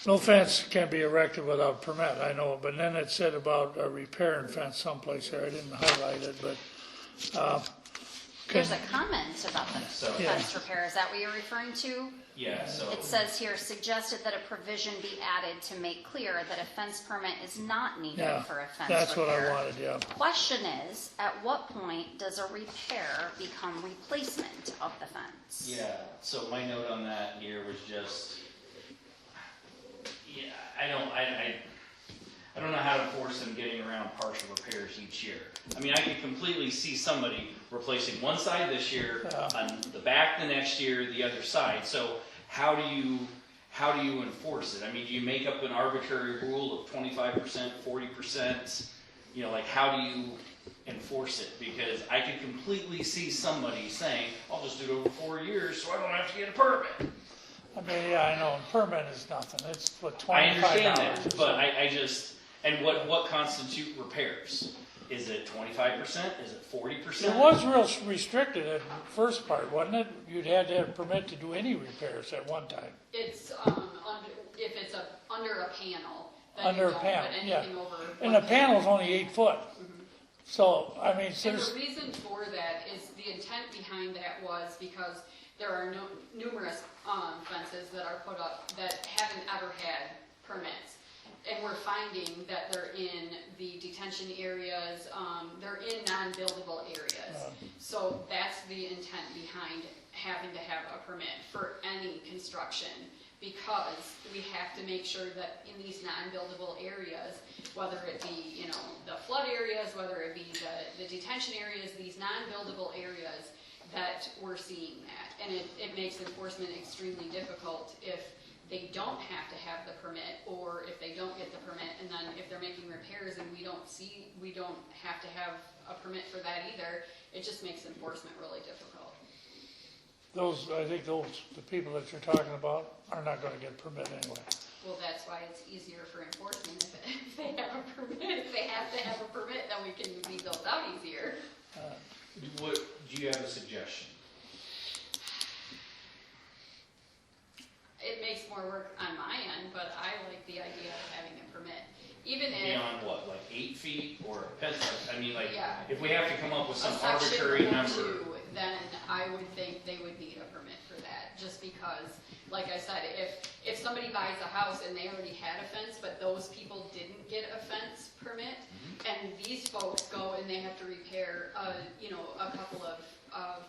no fence can be erected without permit, I know, but then it said about a repairing fence someplace there, I didn't highlight it, but, There's a comment about the So- fence repair. Is that what you're referring to? Yeah, so. It says here, suggested that a provision be added to make clear that a fence permit is not needed yeah, for a fence that's what I repair. wanted, yeah. Question is, at what point does a repair become replacement of the fence? Yeah, so my note on that here was just, yeah, I don't know how to force them getting around partial repairs each year. I mean, I could completely see somebody replacing one side this year, on the back the next year, the other side. So how do you enforce it? I mean, do you make up an arbitrary rule of 25%, 40%? Like how do you enforce it? Because I could completely see somebody saying, I'll just do it over 4 years so I don't have to get a permit. I mean, yeah, I know, and permit is nothing, it's what, $25? I understand or that, something. but I just, and what constitute repairs? Is it 25%? Is it 40%? It was real restricted at the first part, wasn't it? You'd had to have a permit to do any repairs at one time. It's, if it's under a panel, then Under you a don't, panel, but yeah. anything over. And one the panel's only 8 foot. So, I mean, And there's, the reason for that is, the intent behind that was because there are numerous fences that are put up that haven't ever had permits. And we're finding that they're in the detention areas, they're in non-buildable areas. So that's the intent behind having to have a permit for any construction, because we have to make sure that in these non-buildable areas, whether it be, the flood areas, whether it be the detention areas, these non-buildable areas, that we're seeing that. And it makes enforcement extremely difficult if they don't have to have the permit, or if they don't get the permit, and then if they're making repairs and we don't have to have a permit for that either, it just makes enforcement really difficult. I think the people that you're talking about are not gonna get a permit anyway. Well, that's why it's easier for enforcement if they have a permit. If they have to have a permit, then we can be built out easier. Do you have a suggestion? It makes more work on my end, but I like the idea of having a permit. Even if Beyond what, like 8 feet or a pencil? I mean, like, Yeah. if we have to come up with some a section arbitrary or number. two, then I would think they would need a permit for that, just because, like I said, if somebody buys a house and they already had a fence, but those people didn't get a fence permit, and these folks go and they have to repair, a couple of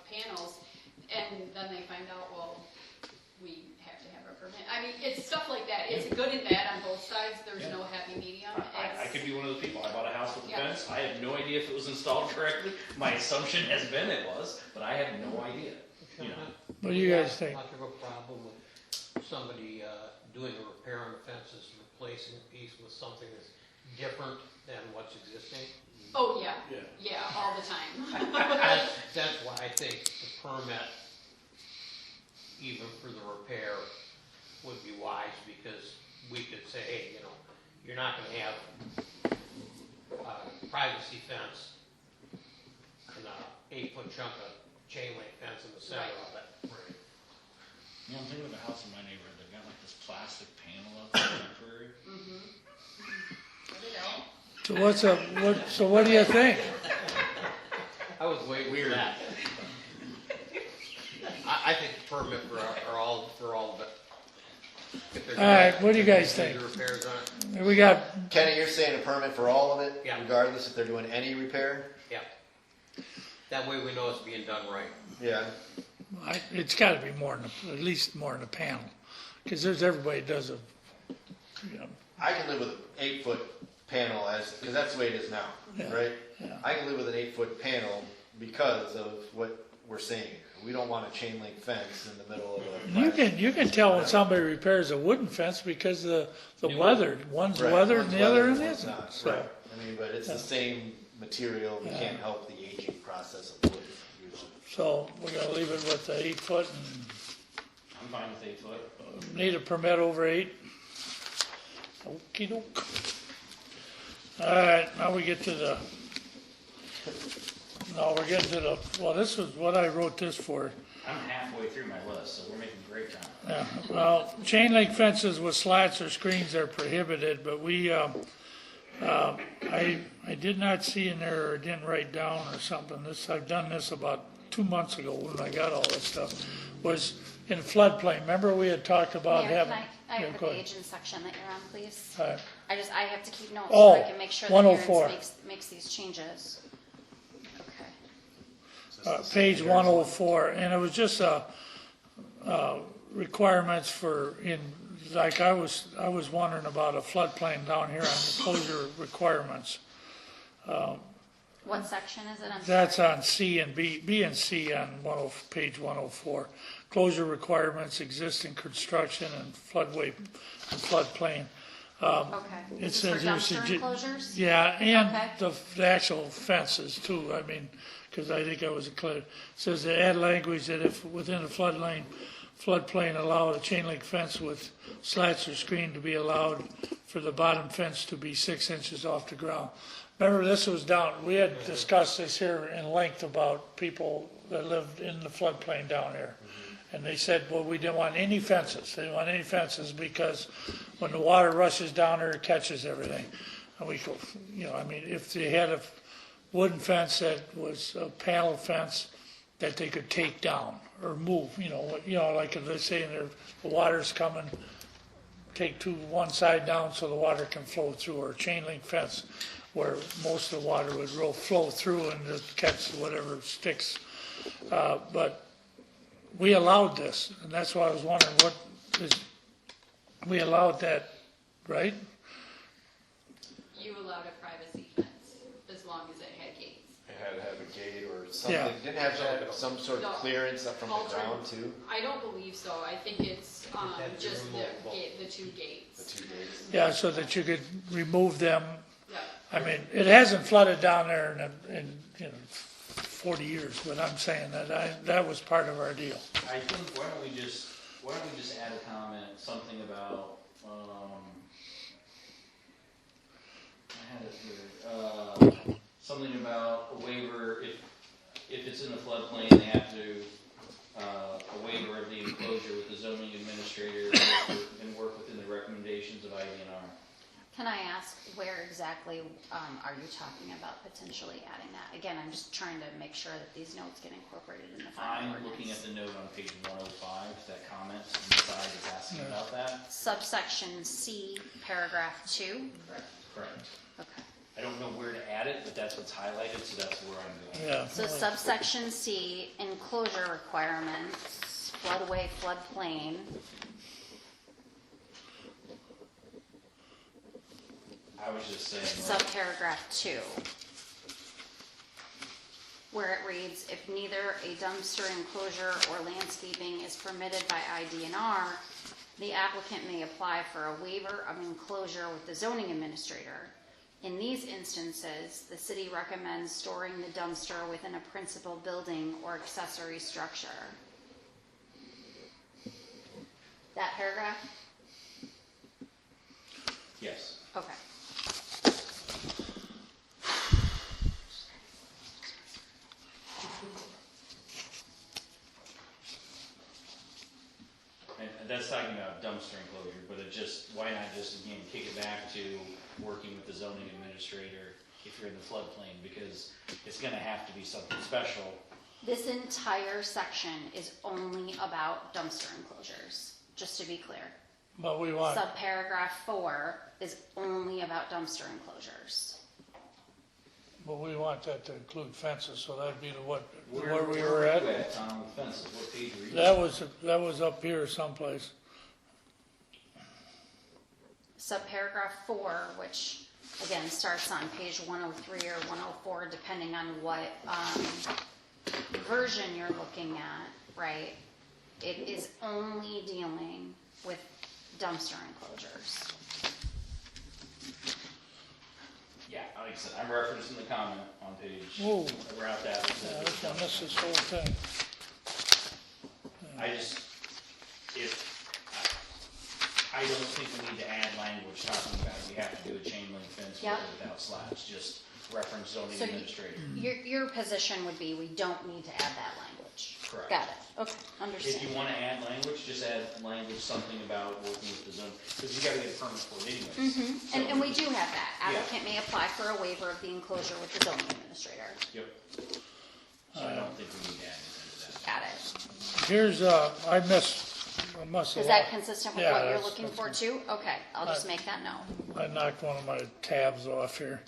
panels, and then they find out, well, we have to have a permit. I mean, it's stuff like that. It's good and bad on both sides. There's no happy medium. I could be one of those people. I bought a house with a Yeah. fence. I have no idea if it was installed correctly. My assumption has been it was, but I have no idea. What do you guys think? Much of a problem with somebody doing a repair on the fences, replacing a piece with something that's different than what's existing? Oh, yeah, Yeah. yeah, all the time. That's why I think the permit, even for the repair, would be wise, because we could say, hey, you know, you're not gonna have a privacy fence and a 8-foot chunk of chain link fence in the center Right. of it. Right. You know, I'm thinking of the house in my neighborhood, they've got like this plastic panel up there temporary. So what do you think? I was waiting for that. I think the permit for all of it. If there's All right, any what do you guys think? major repairs on it, We got, Kenny, you're saying a permit for all of it? Yeah. Regardless if they're doing any repair? yeah. That way we know it's being done right. Yeah. it's gotta be more than, at least more than a panel, because there's everybody does a, you know, I can live with an 8-foot panel because that's the way it is now, Yeah. right? Yeah. I can live with an 8-foot panel because of what we're saying here. We don't want a chain link fence in the middle of a. you can tell when somebody repairs a wooden fence because the weathered, one's Right, weathered and one's the other weathered, one one's isn't, not, so. right. I mean, but it's the same material. We can't help the aging process of wood usually. So we're gonna leave it with the 8 foot and I'm fine with 8 foot. need a permit over 8. Okey doke. All right, now we get to the, no, we're getting to the, well, this is what I wrote this for. I'm halfway through my list, so we're making great time. Yeah, well, chain link fences with slats or screens are prohibited, but I did not see in there, or didn't write down or something, I've done this about 2 months ago when I got all this stuff, was in floodplain. Remember we had talked about Mayor, having. can I Yeah, have the go ahead. page and section that you're on, please? All right. I have to keep notes so Oh, I can make sure that 104. Aaron's makes these changes. Okay. Page 104, and it was just requirements for, like I was wondering about a floodplain down here on the closure requirements. What section is it? I'm That's sorry. on C and B and C on page 104. Closure requirements, existing construction and floodplain. Okay. It This is says for here, dumpster enclosures? yeah, and Okay. the actual fences too, I mean, because I think I was clear. It says to add language that if within a floodplain allow a chain link fence with slats or screen to be allowed for the bottom fence to be 6 inches off the ground. Remember, this was down, we had discussed this here in length about people that lived in the floodplain down here. And they said, well, we didn't want any fences. They didn't want any fences because when the water rushes down there, it catches everything. And we go, you know, I mean, if they had a wooden fence that was a panel fence that they could take down or move, you know, like if they say the water's coming, take one side down so the water can flow through, or a chain link fence where most of the water would flow through and just catch whatever sticks. But we allowed this, and that's why I was wondering we allowed that, right? You allowed a privacy fence as long as it had gates. It had to have a gate or something. Yeah. Didn't have to have some sort of No. clearance up from the Culture. ground too. I don't believe so. I think it's That's just removable. the 2 The gates. 2 gates. Yeah, so that you could remove them. Yeah. I mean, it hasn't flooded down there in 40 years, but I'm saying that was part of our deal. I think, why don't we just add a comment, something about, I had it here, something about a waiver, if it's in the floodplain, they have to, a waiver of the enclosure with the zoning administrator and work within the recommendations of IDNR. Can I ask where exactly are you talking about potentially adding that? Again, I'm just trying to make sure that these notes get incorporated in the final I'm ordinance. looking at the note on page 105, that comment on the side is asking about that. Subsection C, paragraph 2? Correct. Okay. I don't know where to add it, but that's what's highlighted, so that's where I'm going. Yeah. So subsection C, enclosure requirements, floodway, floodplain. I was just saying. Subparagraph 2, where it reads, if neither a dumpster enclosure or landscaping is permitted by IDNR, the applicant may apply for a waiver of enclosure with the zoning administrator In these instances, the city recommends storing the dumpster within a principal building or accessory structure. That paragraph? Yes. Okay. And that's talking about dumpster enclosure, but it just, why not just, again, kick it back to working with the zoning administrator if you're in the floodplain, because it's gonna have to be something special. This entire section is only about dumpster enclosures, just to be clear. But we want, Subparagraph 4 is only about dumpster enclosures. but we want that to include fences, so that'd be the where we were at. On fences, what page were you? That was up here someplace. Subparagraph 4, which again starts on page 103 or 104, depending on what version you're looking at, right? It is only dealing with dumpster enclosures. Yeah, like I said, I'm referencing the comment on page, Whoa. we're at that. Yeah, I missed this whole thing. I just, I don't think we need to add language talking about we have to do a chain link fence with Yep. or without slabs, just reference zoning So administrator. your position would be we don't need to add that language. Correct. Got it. Okay, If understand. you wanna add language, just add language, something about working with the zone, because you gotta get a permit for it anyways. Mhm. And we do have that. Yeah. Applicant may apply for a waiver of the enclosure with the zoning administrator. Yep. So I don't think we need to add anything to that. Got it. Here's, I must have. Is that consistent with Yeah, what you're that's- looking that's for good. too? Okay, I'll just make that note. I knocked one of my tabs off here.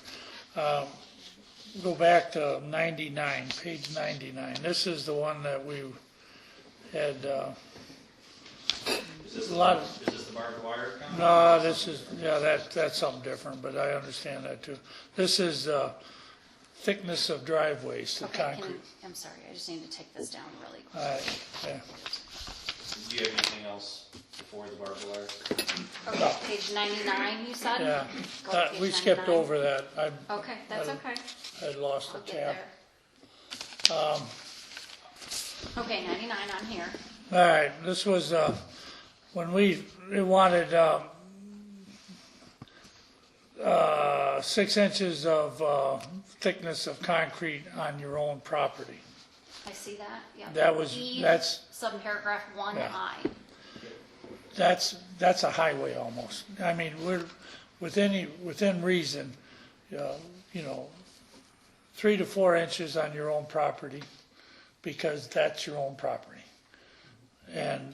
Go back to 99, page 99. This is the one that we had, Is this a lot of, is this the barbed wire comment? no, this is, yeah, that's something different, but I understand that too. This is thickness of driveways to Okay, concrete. I'm sorry, I just need to take this down really quick. All right, yeah. Do you have anything else before the barbed wire? Okay, page 99, you said? Yeah, Go to page we skipped 99. over that. Okay, that's okay. I lost I'll the get tab. there. Okay, 99 on here. All right, this was, when we wanted 6 inches of thickness of concrete on your own property. I see that, yeah. That was- E, that's- Subparagraph 1I. That's a highway almost. I mean, we're, within reason, you know, 3 to 4 inches on your own property, because that's your own property. And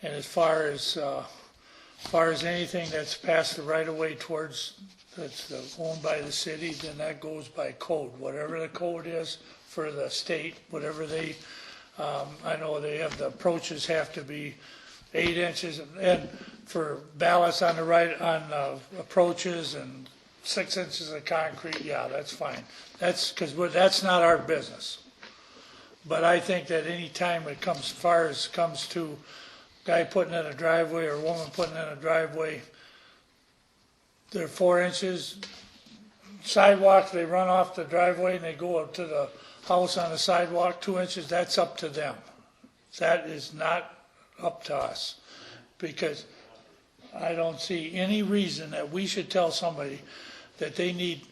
as far as anything that's past the right of way towards, that's owned by the city, then that goes by code, whatever the code is for the state, whatever they, I know they have, the approaches have to be 8 inches, and for ballots on the right, on approaches and 6 inches of concrete, yeah, that's fine. That's, because that's not our business. But I think that any time it comes, comes to guy putting in a driveway or woman putting in a driveway, they're 4 inches, sidewalk, they run off the driveway and they go up to the house on the sidewalk, 2 inches, that's up to them. That is not up to us, because I don't see any reason that we should tell somebody that they need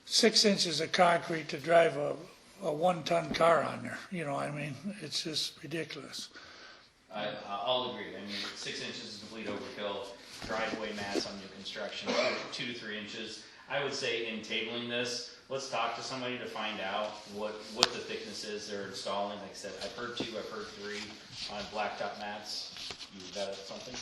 6 inches of concrete to drive a 1-ton car on there. You know what I mean? It's just ridiculous. I'll agree. I mean, 6 inches is complete overkill. Driveway mats on new construction, 2 to 3 inches. I would say in tabling this, let's talk to somebody to find out what the thickness is they're installing. Like I said, I've heard 2, I've heard 3 on blacktop mats. You got something?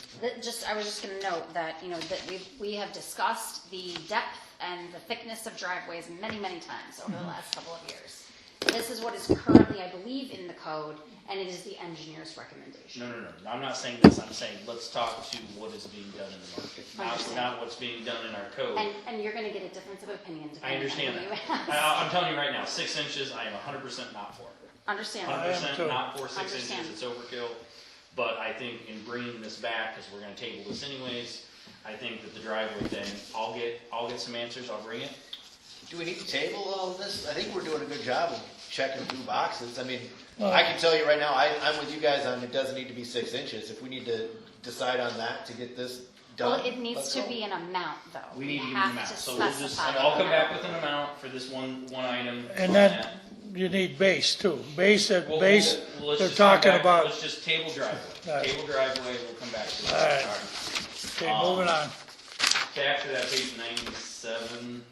I was just gonna note that, you know, that we have discussed the depth and the thickness of driveways many, many times over the last couple of years. This is what is currently, I believe, in the code, and it is the engineer's recommendation. No. I'm not saying this. I'm saying let's talk to what is being done in the market, not what's being done in our code. And you're gonna get a difference of opinion I depending understand on who you that. ask. I'm telling you right now, 6 inches, I am 100% not for. Understand. I am 100% too. not for 6 Understand. inches, it's overkill. But I think in bringing this back, because we're gonna table this anyways, I think that the driveway thing, I'll get some answers, I'll bring it. Do we need to table all of this? I think we're doing a good job of checking through boxes. I mean, Well- I can tell you right now, I'm with you guys on it doesn't need to be 6 inches. If we need to decide on that to get this done. Well, it needs let's to go. be an amount, though. We need to give have them an amount, to so we'll just, specify I'll an come back amount. with an amount for this one item. And on then that. you need base too. Base, Let's they're just talking come back- about, Let's just table driveway. Alright. Table driveway, we'll come back to it. Alright. okay, moving on. Back to that page 97,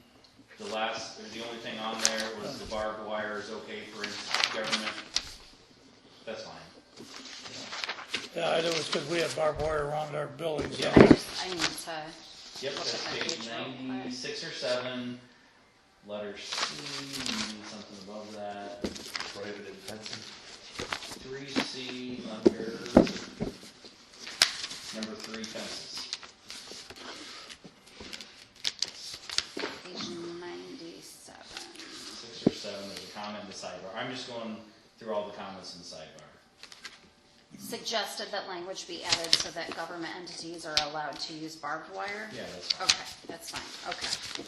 the only thing on there was the barbed wire is okay for government. That's fine. Yeah, it was because we had barbed wire around our buildings. Yeah. I need to, Yep, Look that's at that page page real quick. 96 or 7, letter C, something above that. Prohibited fencing. 3C under number 3 fences. page 97. 6 or 7, there's a comment in the sidebar. I'm just going through all the comments in the sidebar. Suggested that language be added so that government entities are allowed to use barbed wire? Yeah, that's fine. Okay, that's fine, okay.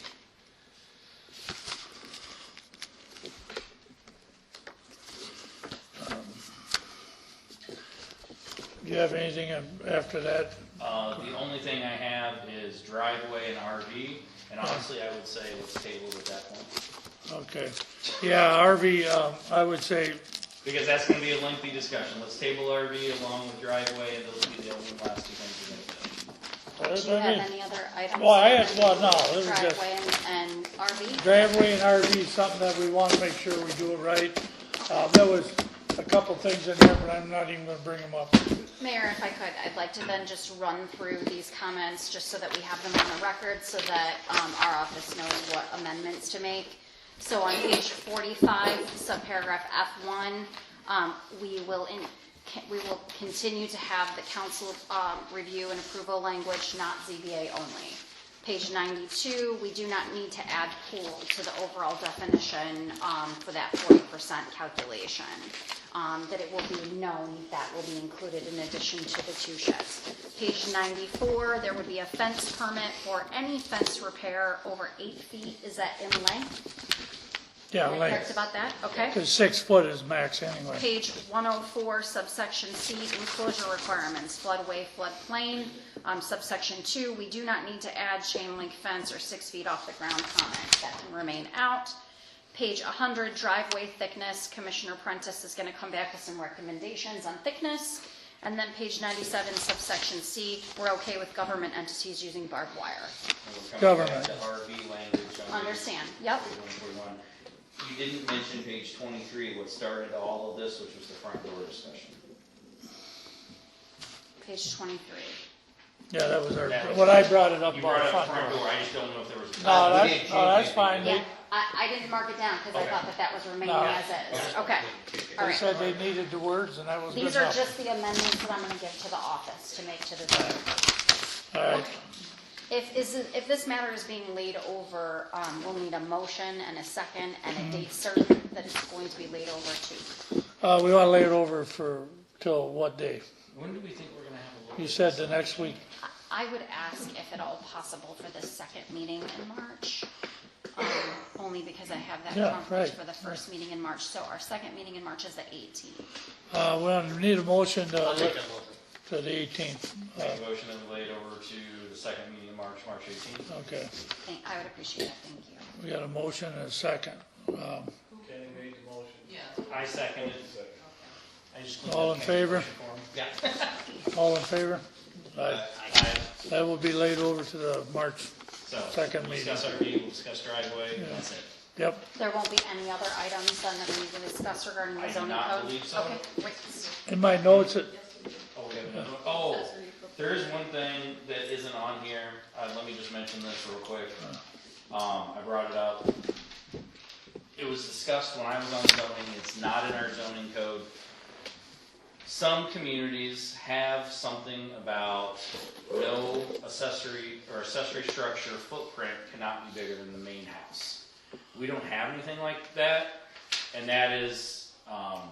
Do you have anything after that? The only thing I have is driveway and RV, and honestly, I would say let's table at that point. Okay. Yeah, RV, I would say, Because that's gonna be a lengthy discussion. Let's table RV along with driveway, and those will be the only last two things we're gonna do. Do you have any other items? Well, no, it was just Driveway and RV? driveway and RV is something that we want to make sure we do it right. There was a couple things in there, but I'm not even going to bring them up. Mayor, if I could, I'd like to then just run through these comments, just so that we have them on the record, so that our office knows what amendments to make. So on page 45, subparagraph F1, we will continue to have the council review and approval language, not ZBA only. Page 92, we do not need to add pool to the overall definition for that 40% calculation. That it will be known that will be included in addition to the 2 sheds. Page 94, there would be a fence permit for any fence repair over 8 feet. Is that in length? Yeah, Am I correct length. about that? Okay. Because 6 foot is max anyway. Page 104, subsection C, enclosure requirements, floodway, floodplain. Subsection 2, we do not need to add chain link fence or 6 feet off the ground comment. That can remain out. Page 100, driveway thickness. Commissioner Prentice is going to come back with some recommendations on thickness. And then page 97, subsection C, we're okay with government entities using barbed wire. And we're coming Government. back to RV language on Understand? Yep. page 141. You didn't mention page 23, what started all of this, which was the front door discussion. Page 23. Yeah, that was our, what I brought it up You on brought the up front the front door. door, I just don't know if there was. No, that's fine. Yeah, I didn't mark it down because I Okay. thought that was remaining No. as is. Okay. All They right. said they needed the words and that was good These are enough. just the amendments that I'm going to give to the office to make to the zoning. All right. If this matter is being laid over, we'll need a motion and a second and a date certain that it's going to be laid over to. We want to lay it over for, till what day? When do we think we're gonna have a look? You said the next week. I would ask if at all possible for the second meeting in March, only because I have that Yeah, conference right. for the first meeting in March. So our second meeting in March is the 18th. We need a motion I'll to take that motion. the 18th. Make a motion and lay it over to the second meeting in March 18th. Okay, I would appreciate it, thank you. we got a motion and a second. Kenny made the motion. Yeah. I second it. I just cleaned All up in Ken's favor? motion for him. Yeah. All in favor? Aye. Aye. That will be laid over to the March, So, Second we'll meeting. discuss RV, we'll discuss driveway, and that's it. yep. There won't be any other items then that we need to discuss regarding I the do zoning not code? believe so. Okay, great. In my notes, Oh, we have another one. Oh, there is one thing that isn't on here. Let me just mention this real quick. I brought it up. It was discussed when I was on zoning. It's not in our zoning code. Some communities have something about no accessory structure footprint cannot be bigger than the main house. We don't have anything like that, and that is, I'll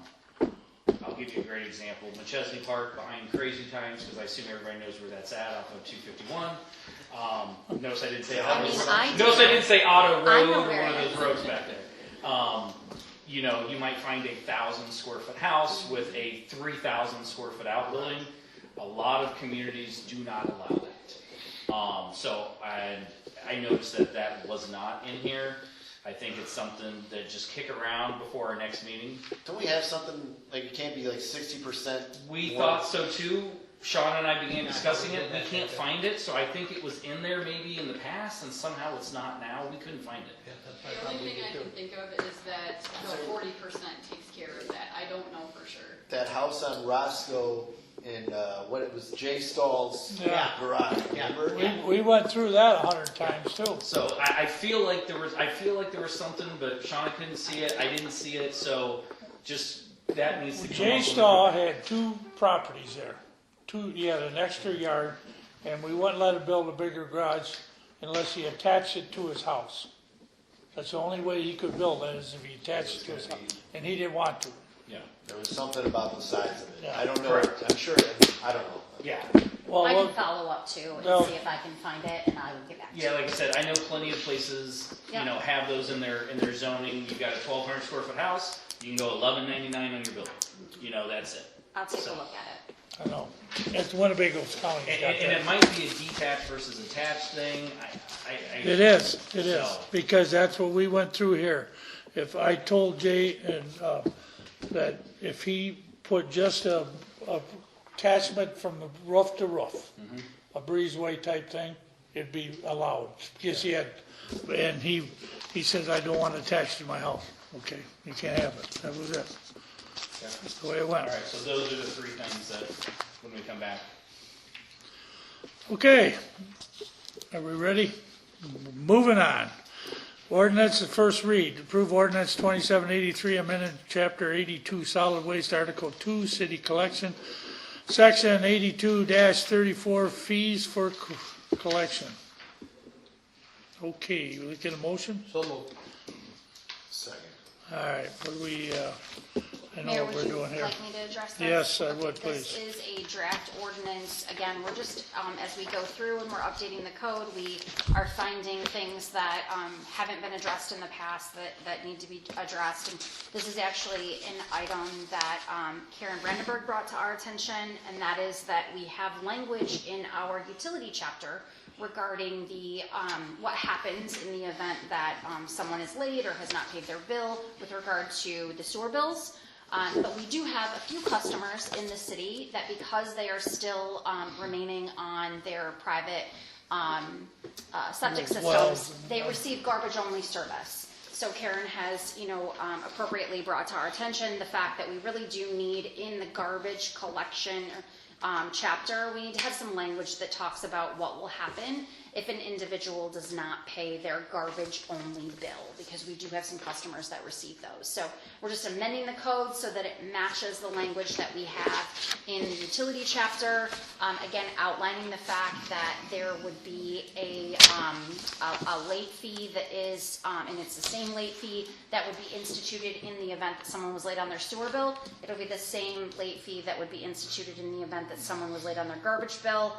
give you a great example. McChesney Park behind Crazy Times, because I assume everybody knows where that's at off of 251. Notice I didn't say I Auto mean, Road. I Notice I do. didn't say Auto I Road know or where one of it those is. roads back there. You know, you might find a 1,000 square foot house with a 3,000 square foot outbuilding. A lot of communities do not allow that. So I noticed that was not in here. I think it's something that just kick around before our next meeting. Don't we have something, like it can't be like 60%? We thought so too. Sean and I began discussing it. We can't find it, so I think it was in there maybe in the past, and somehow it's not now. We couldn't find it. The only thing I can think of is that the 40% takes care of that. I don't know for sure. That house on Roscoe in, what it was, Jay Stahl's Yeah. garage, remember? We went through that 100 times too. So I feel like there was something, but Sean couldn't see it. I didn't see it, so just that needs to come Jay up Stahl had 2 properties there. He had an extra yard, and we wouldn't let him build a bigger garage unless he attached it to his house. That's the only way he could build it, is if he attached it to his house, and he didn't want to. Yeah. There was something about the size of it. Yeah. I don't know, Correct. I'm sure, I don't know. Yeah. Well, I can look, follow up too No. and see if I can find it, and I will get back to you. Yeah, like I said, I know plenty of places, Yeah. you know, have those in their zoning. You've got a 1,200 square foot house, you can go $11.99 on your building. You know, that's it. I'll take So- a look at it. I know, it's Winnebago County. And it might be a detached versus attached thing. It is, So- because that's what we went through here. If I told Jay that if he put just a attachment from the roof to roof, a breezeway type thing, it'd be allowed. Because he had, and he says, I don't want it attached to my house. Okay, you can't have it. That was it. That's the way it went. All right, so those are the 3 things that, when we come back. Okay, are we ready? Moving on. Ordinance, the first read. Approve ordinance 2783, amended chapter 82, solid waste, article 2, city collection, section 82-34, fees for collection. Okay, we get a motion? So moved. Second. All right, what do we, I know Mayor, what would we're you doing here. like me to address this? Yes, I Okay, would, please. This is a draft ordinance. Again, we're just, as we go through and we're updating the code, we are finding things that haven't been addressed in the past that need to be addressed. And this is actually an item that Karen Brandenburg brought to our attention, and that is that we have language in our utility chapter regarding the what happens in the event that someone is late or has not paid their bill with regard to the sewer bills. But we do have a few customers in the city that, because they are still remaining on their private septic systems, they receive garbage-only service. So Karen has, appropriately brought to our attention the fact that we really do need, in the garbage collection chapter, we need to have some language that talks about what will happen if an individual does not pay their garbage-only bill, because we do have some customers that receive those. So we're just amending the code so that it matches the language that we have in the utility chapter, again, outlining the fact that there would be a late fee that is, and it's the same late fee that would be instituted in the event that someone was late on their sewer bill. It'll be the same late fee that would be instituted in the event that someone was late on their garbage bill.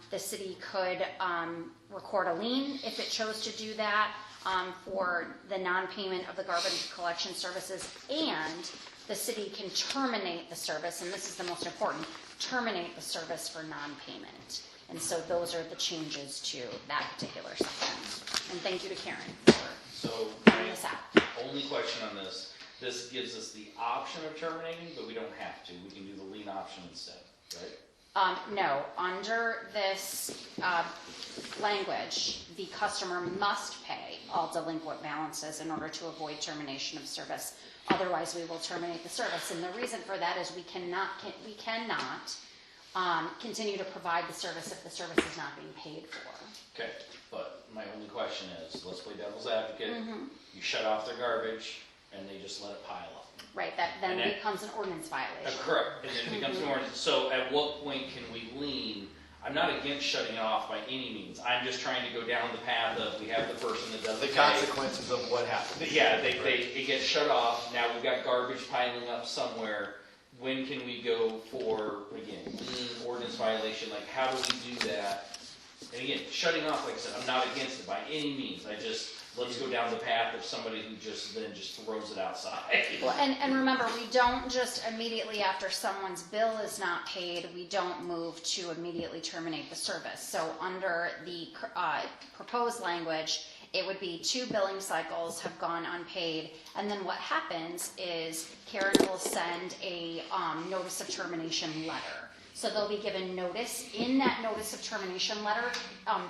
The city could record a lien if it chose to do that for the non-payment of the garbage collection services, and the city can terminate the service, and this is the most important, terminate the service for non-payment. And so those are the changes to that particular section. And thank you to Karen for So pointing this out. only question on this gives us the option of terminating, but we don't have to. We can do the lien option instead, right? No, under this language, the customer must pay all delinquent balances in order to avoid termination of service. Otherwise, we will terminate the service. And the reason for that is we cannot continue to provide the service if the service is not being paid for. Okay, but my only question is, let's play devil's advocate. You shut off their garbage and they just let it pile up. Right, that then And that- becomes an ordinance violation. Correct, and then it becomes an ordinance. So at what point can we lien? I'm not against shutting it off by any means. I'm just trying to go down the path of, we have the person that doesn't The pay. consequences of what happened. Yeah, it gets shut off. Now we've got garbage piling up somewhere. when can we go for, again, ordinance violation, like how do we do that? And again, shutting off, like I said, I'm not against it by any means, I just, let's go down the path of somebody who just throws it outside. Well, and remember, we don't just immediately after someone's bill is not paid, we don't move to immediately terminate the service. So under the proposed language, it would be 2 billing cycles have gone unpaid, and then what happens is Karen will send a notice of termination letter. So they'll be given notice. In that notice of termination letter,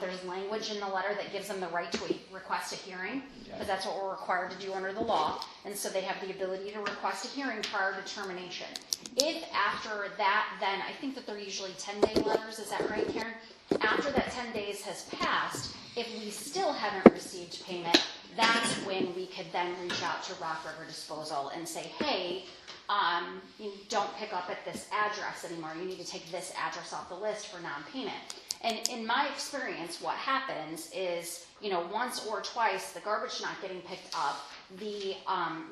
there's language in the letter that gives them the right to request a hearing, because that's what we're required to do under the law. And so they have the ability to request a hearing prior to termination. If after that, then I think that they're usually 10-day letters, is that right, Karen? After that 10 days has passed, if we still haven't received payment, that's when we could then reach out to Rock River Disposal and say, hey, you don't pick up at this address anymore. You need to take this address off the list for non-payment. And in my experience, what happens is, once or twice, the garbage not getting picked up, the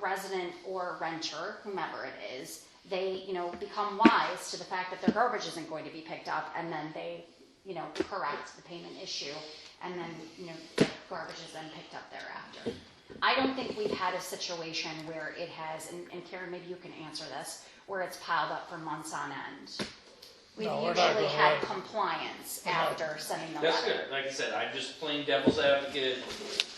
resident or renter, whomever it is, they, become wise to the fact that their garbage isn't going to be picked up, and then they, correct the payment issue, and then, the garbage is then picked up thereafter. I don't think we've had a situation where it has, and Karen, maybe you can answer this, where it's piled up for months on end. We've usually had compliance after sending the letter. That's good. Like I said, I'm just playing devil's advocate.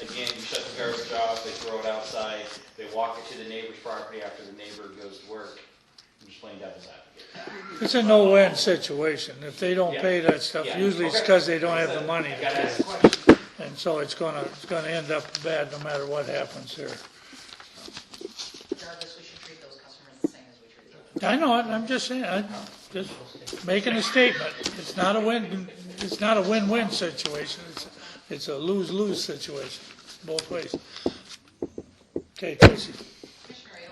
Again, you shut the garbage off, they throw it outside, they walk it to the neighbor's property after the neighbor goes to work. I'm just playing devil's advocate. It's a no-win situation. If they don't pay that stuff, Yeah. usually it's because they don't have the money I to gotta pay ask the it. question. And so it's gonna end up bad no matter what happens here. Regardless, we should treat those customers the same as we treat them. I know it, I'm just saying, I'm just making a statement. It's not a win-win situation. It's a lose-lose situation, both ways. Okay, Tracy. Commissioner Edelman?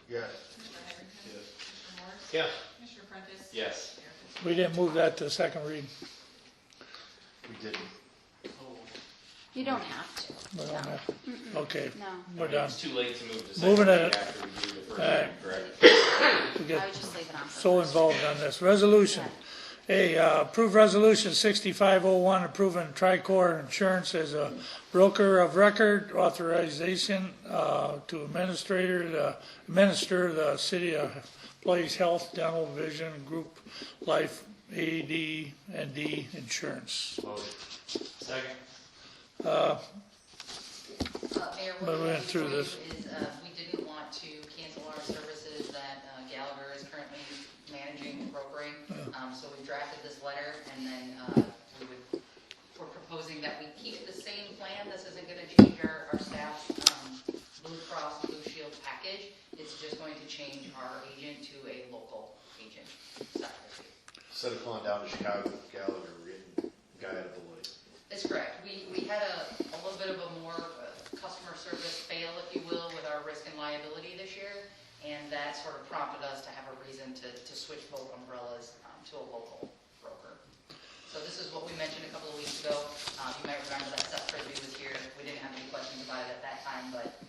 Yes. Commissioner Heatherington? Commissioner Morris? Yes. Commissioner Prentice? Yes. Mayor Fitzgerald? We didn't move that to second reading. We didn't. You don't have to. We don't have- Okay, No. we're done. It's too late to move to Moving second it. after we do the first Alright. reading, correct? We I get would just leave it on. so involved on this. Resolution. Hey, approve resolution 6501 approving Tricor Insurance as a broker of record, authorization to administer the city employees' health, dental, vision, group life, AD and D insurance. Motion. Second. Mayor, But what we we went have through before you this. is, we didn't want to cancel our services that Gallagher is currently managing and brokering. So we drafted this letter, and then we're proposing that we keep the same plan. This isn't gonna change our staff's Blue Cross Blue Shield package. It's just going to change our agent to a local agent separately. Instead of calling down to Chicago, Gallagher, written guy out of Beloit. That's correct. We had a little bit of a more customer service fail, if you will, with our risk and liability this year, and that sort of prompted us to have a reason to switch both umbrellas to a local broker. So this is what we mentioned a couple of weeks ago. You might remember that Seth Frisbee was here. We didn't have any questions about it at that time, but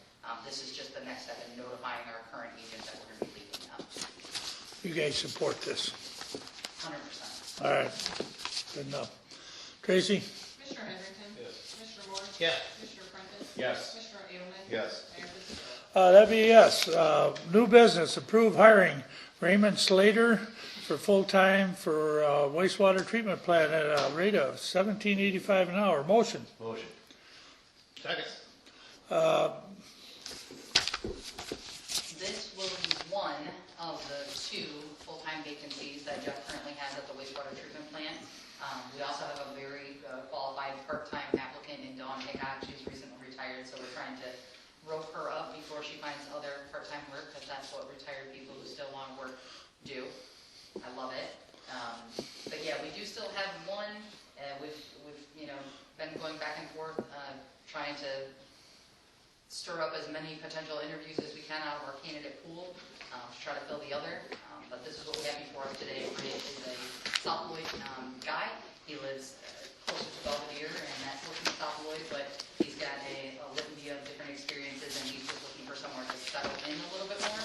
this is just the next step in notifying our current agent that we're going to be leaving now. You guys support this? 100%. All right, good enough. Tracy? Commissioner Heatherington? Yes. Commissioner Morris? Yes. Commissioner Prentice? Yes. Commissioner Edelman? Yes. Mayor Fitzgerald? That'd be a yes. New business, approve hiring Raymond Slater for full-time for wastewater treatment plant at a rate of $17.85 an hour. Motion. Motion. Second. This will be one of the 2 full-time vacancies that Jeff currently has at the wastewater treatment plant. We also have a very qualified part-time applicant in Dawn Hickok. She's recently retired, so we're trying to rope her up before she finds other part-time work, because that's what retired people who still want to work do. I love it. But yeah, we do still have one. We've been going back and forth, trying to stir up as many potential interviews as we can out of our candidate pool to try to fill the other. But this is what we have before us today. Ray is a South Beloit guy. He lives closer to Belvedere, and that's looking at South Beloit, but he's got a litany of different experiences, and he's just looking for somewhere to settle in a little bit more.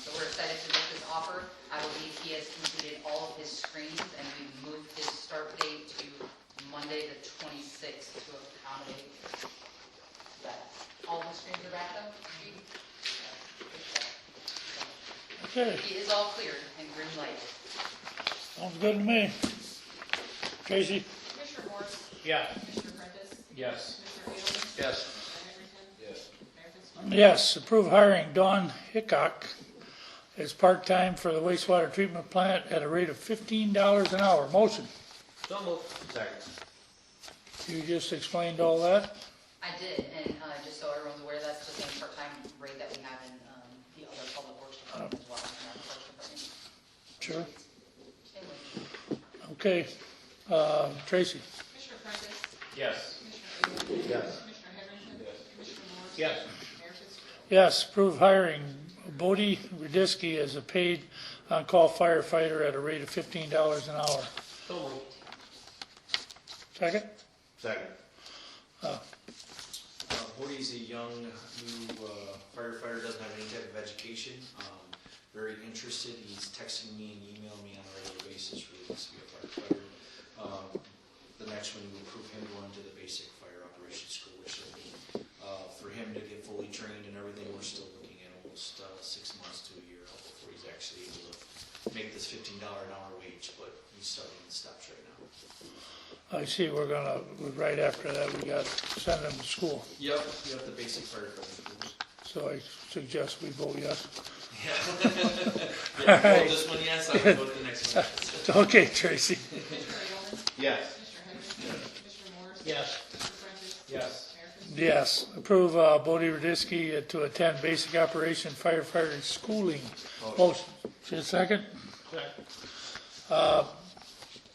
So we're excited to make this offer. trainings, and we moved his start date to Monday the 26th to accommodate that. All the screens are back up? Okay, He is all cleared and green light. sounds good to me. Tracy? Commissioner Morris? Yeah. Commissioner Prentice? Yes. Commissioner Edelman? Yes. Commissioner Henderson? Yes. Mayor Fitzgerald? Yes, approve hiring Dawn Hickok as part-time for the wastewater treatment plant at a rate of $15 an hour. Motion. So moved. Second. You just explained all that? I did, and just so everyone's aware, that's the same part-time rate that we have in the other public works department as well. in our parks department. Sure. Same wage. Okay, Tracy? Commissioner Prentice? Yes. Commissioner Edelman? Yes. Commissioner Henderson? Commissioner Morris? Yes. Mayor Fitzgerald? Yes, approve hiring Bodie Radisky as a paid on-call firefighter at a rate of $15 an hour. So moved. Second? Second. Bodie's a young, new firefighter, doesn't have any type of education, very interested. He's texting me and emailing me on a regular basis, really wants to be a firefighter. The next one, we approve him going to the basic fire operations school, which will be, for him to get fully trained and everything, we're still looking at almost 6 months to a year out before he's actually able to make this $15 an hour wage, but he's starting in steps right now. I see, right after that, we got to send him to school. Yep, the basic firefighter. So I suggest we vote yes. Yeah, well, this one, yes, I would go to the next one. Yes. Okay, Tracy? Commissioner Edelman? Yes. Commissioner Henderson? Commissioner Morris? Yes. Commissioner Prentice? Yes. Mayor Fitzgerald? Yes, approve Bodie Radisky to attend basic operation firefighter schooling. Motion. Is there a second? Second.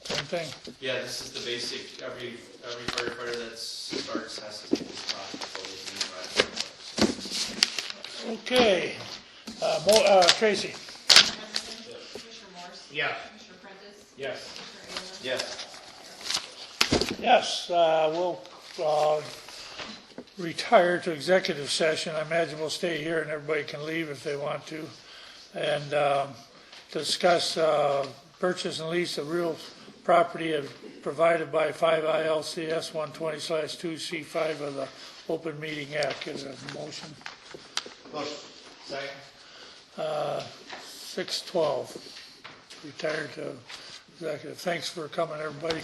Same thing. Yeah, this is the basic, every firefighter that starts has to take this class before they can drive. Okay, Tracy? Commissioner Henderson? Commissioner Morris? Yeah. Commissioner Prentice? Yes. Commissioner Edelman? Yes. Yes, we'll retire to executive session. I imagine we'll stay here and everybody can leave if they want to. And discuss purchase and lease of real property provided by 5 ILCS 120/2C5 of the Open Meeting Act. Is there a motion? Motion. Second. 6:12. Retired to executive. Thanks for coming, everybody.